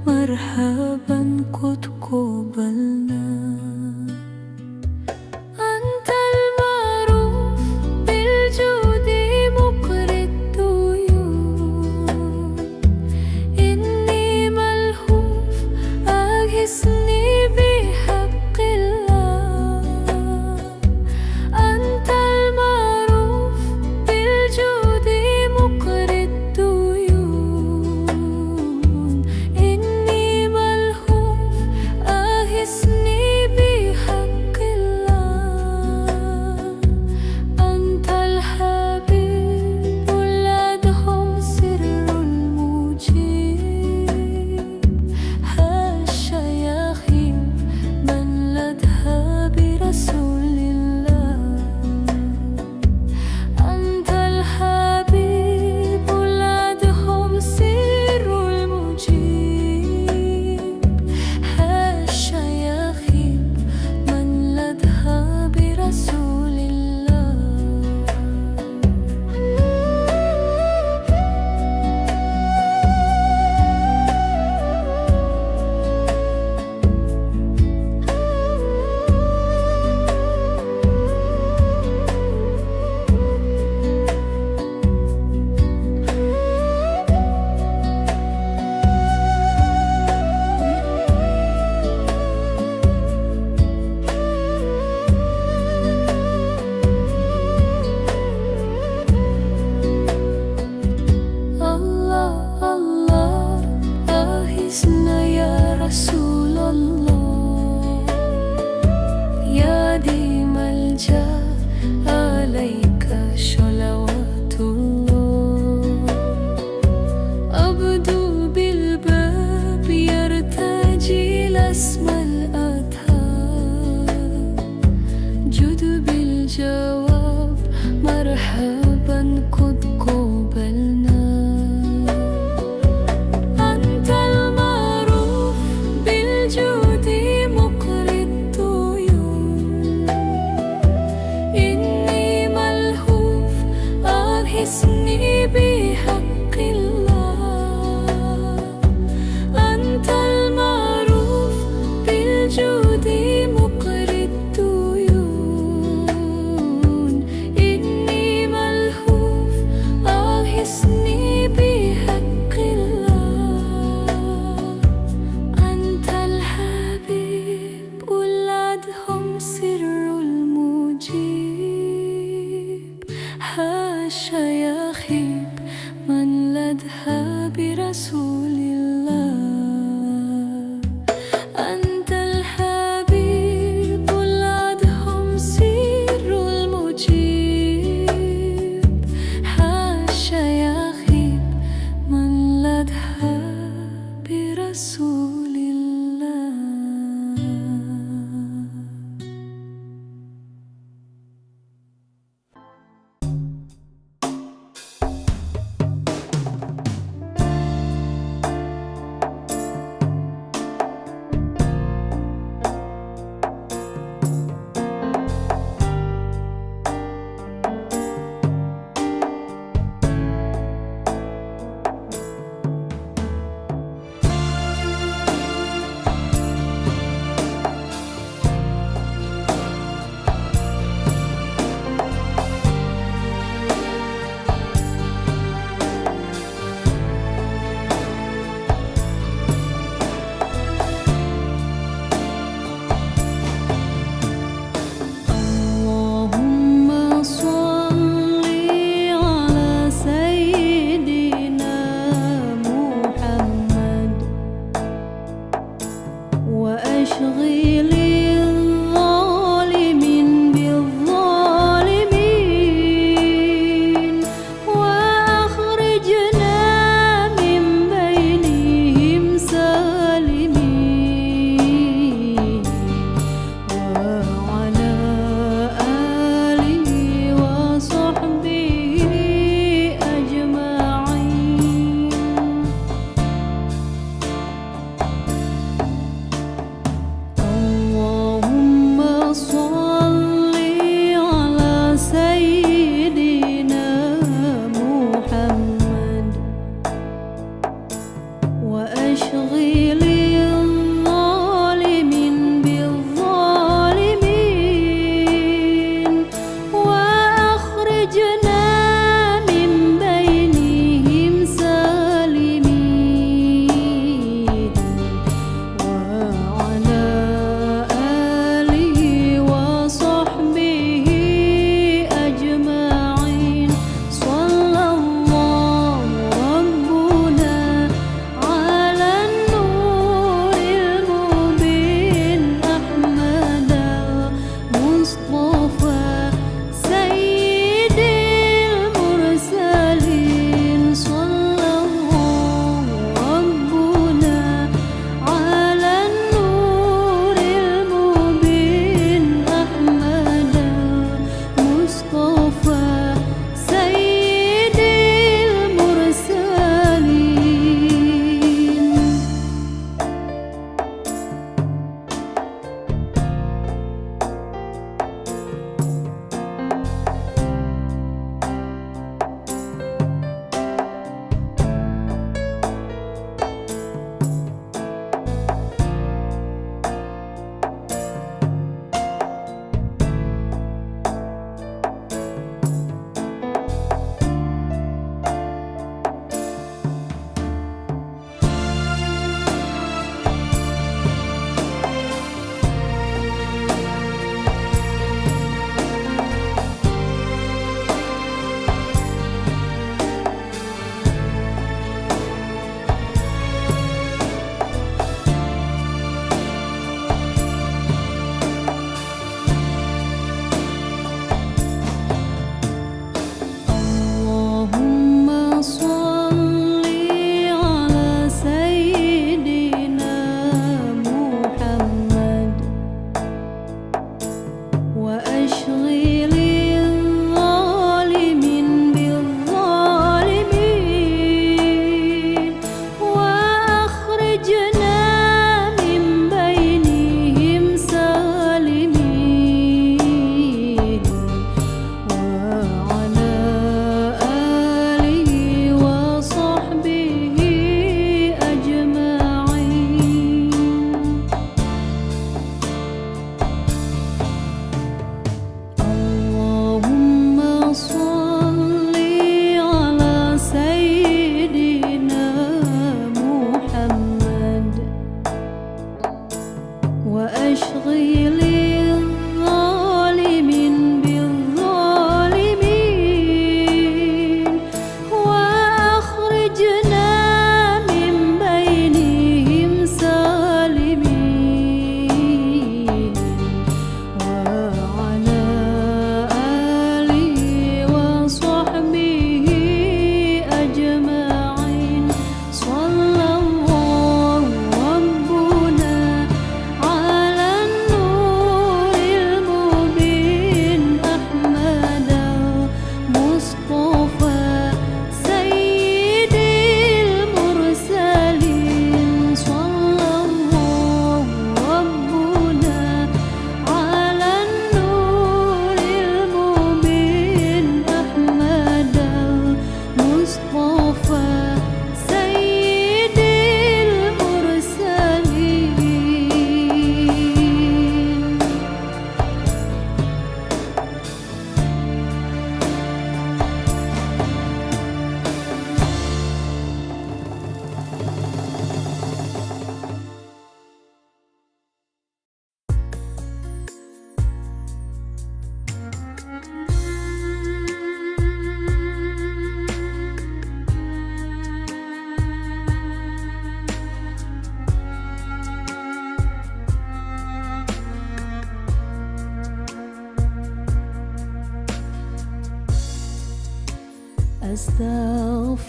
مرحبا قد قبلنا. أنت المعروف بالجود مقري الديون، إني ملهوف أغثني بحق الله. أنت المعروف بالجود مقري الديون، إني ملهوف أغثني بحق الله. أنت الحبيب ولدهم سر المجيب، حاشا يخيب من لدها برسول الله. أنت الحبيب ولدهم سر المجيب، حاشا يخيب من لدها برسول الله. الله الله أغثنا يا رسول الله. يا ديم الجاه عليك صلوات الله. أبدو بالباب يرتجي الأسمى الأطهار، جد بالجواب مرحبا قد قبلنا. أنت المعروف بالجود مقري الديون، إني ملهوف أغثني بحق الله. أنت المعروف بالجود مقري الديون، إني ملهوف أغثني بحق الله. أنت الحبيب ولدهم سر المجيب، حاشا يخيب من لدها برسول الله. أنت الحبيب ولدهم سر المجيب، حاشا يخيب من لدها برسول الله.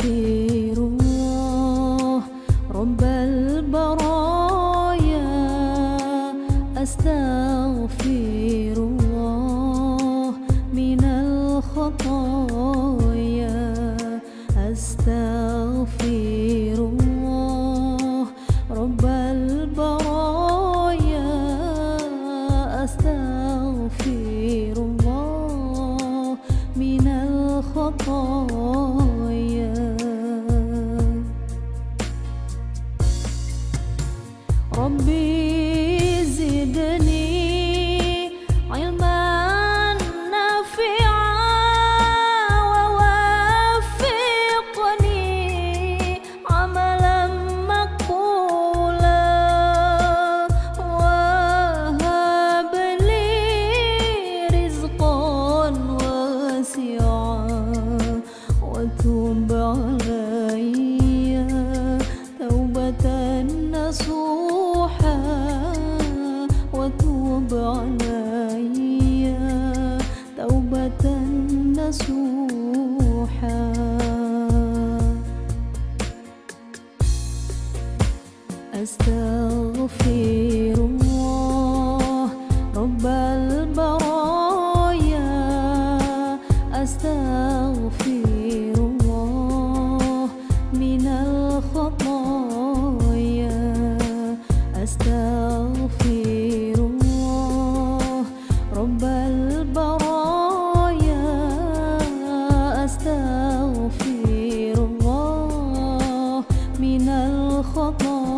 الله رب البرايا أستغفر الله من الخطايا أستغفر الله رب البرايا أستغفر الله من الخطايا ربي زدني علما نافعا ووفقني عملا مقبولا وهب لي رزقا واسعا وتب علي توبة نصوحا وتوب علي توبة نصوحا أستغفر الله رب البرايا أستغفر الله من الخطايا أستغفر الله رب البرايا أستغفر الله من الخطايا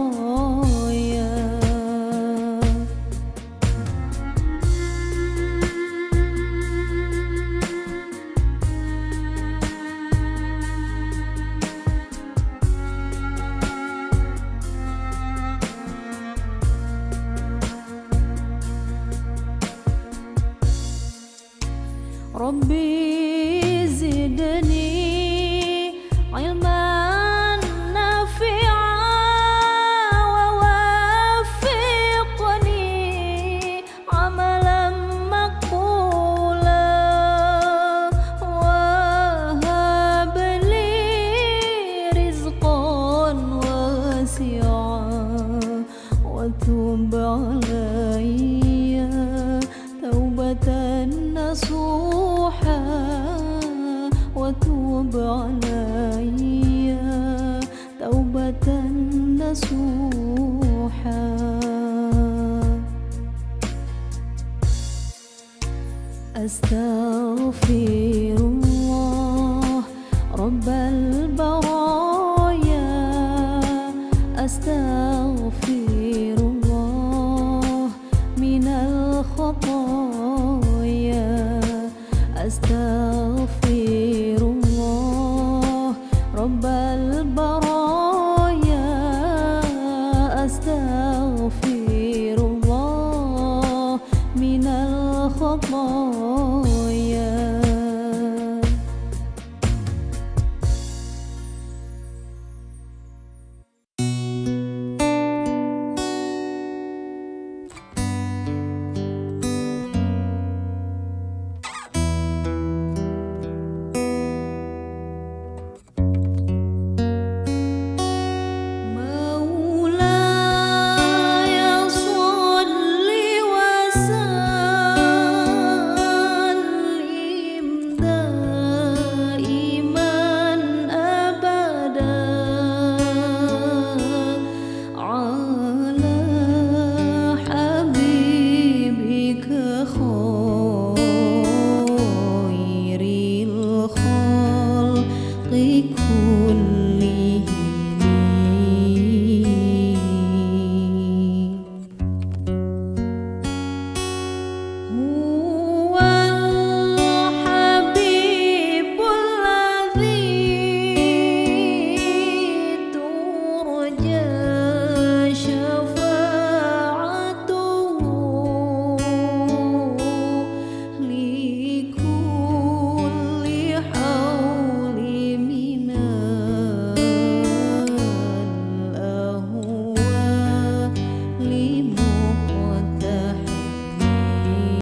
ربي زدني علما نافعا ووفقني عملا مقبولا وهب لي رزقا واسعا وتب علي توبة نصوحا وتوب علي توبة نصوحا أستغفر الله رب البرايا أستغفر الله من الخطايا أستغفر الله رب البرايا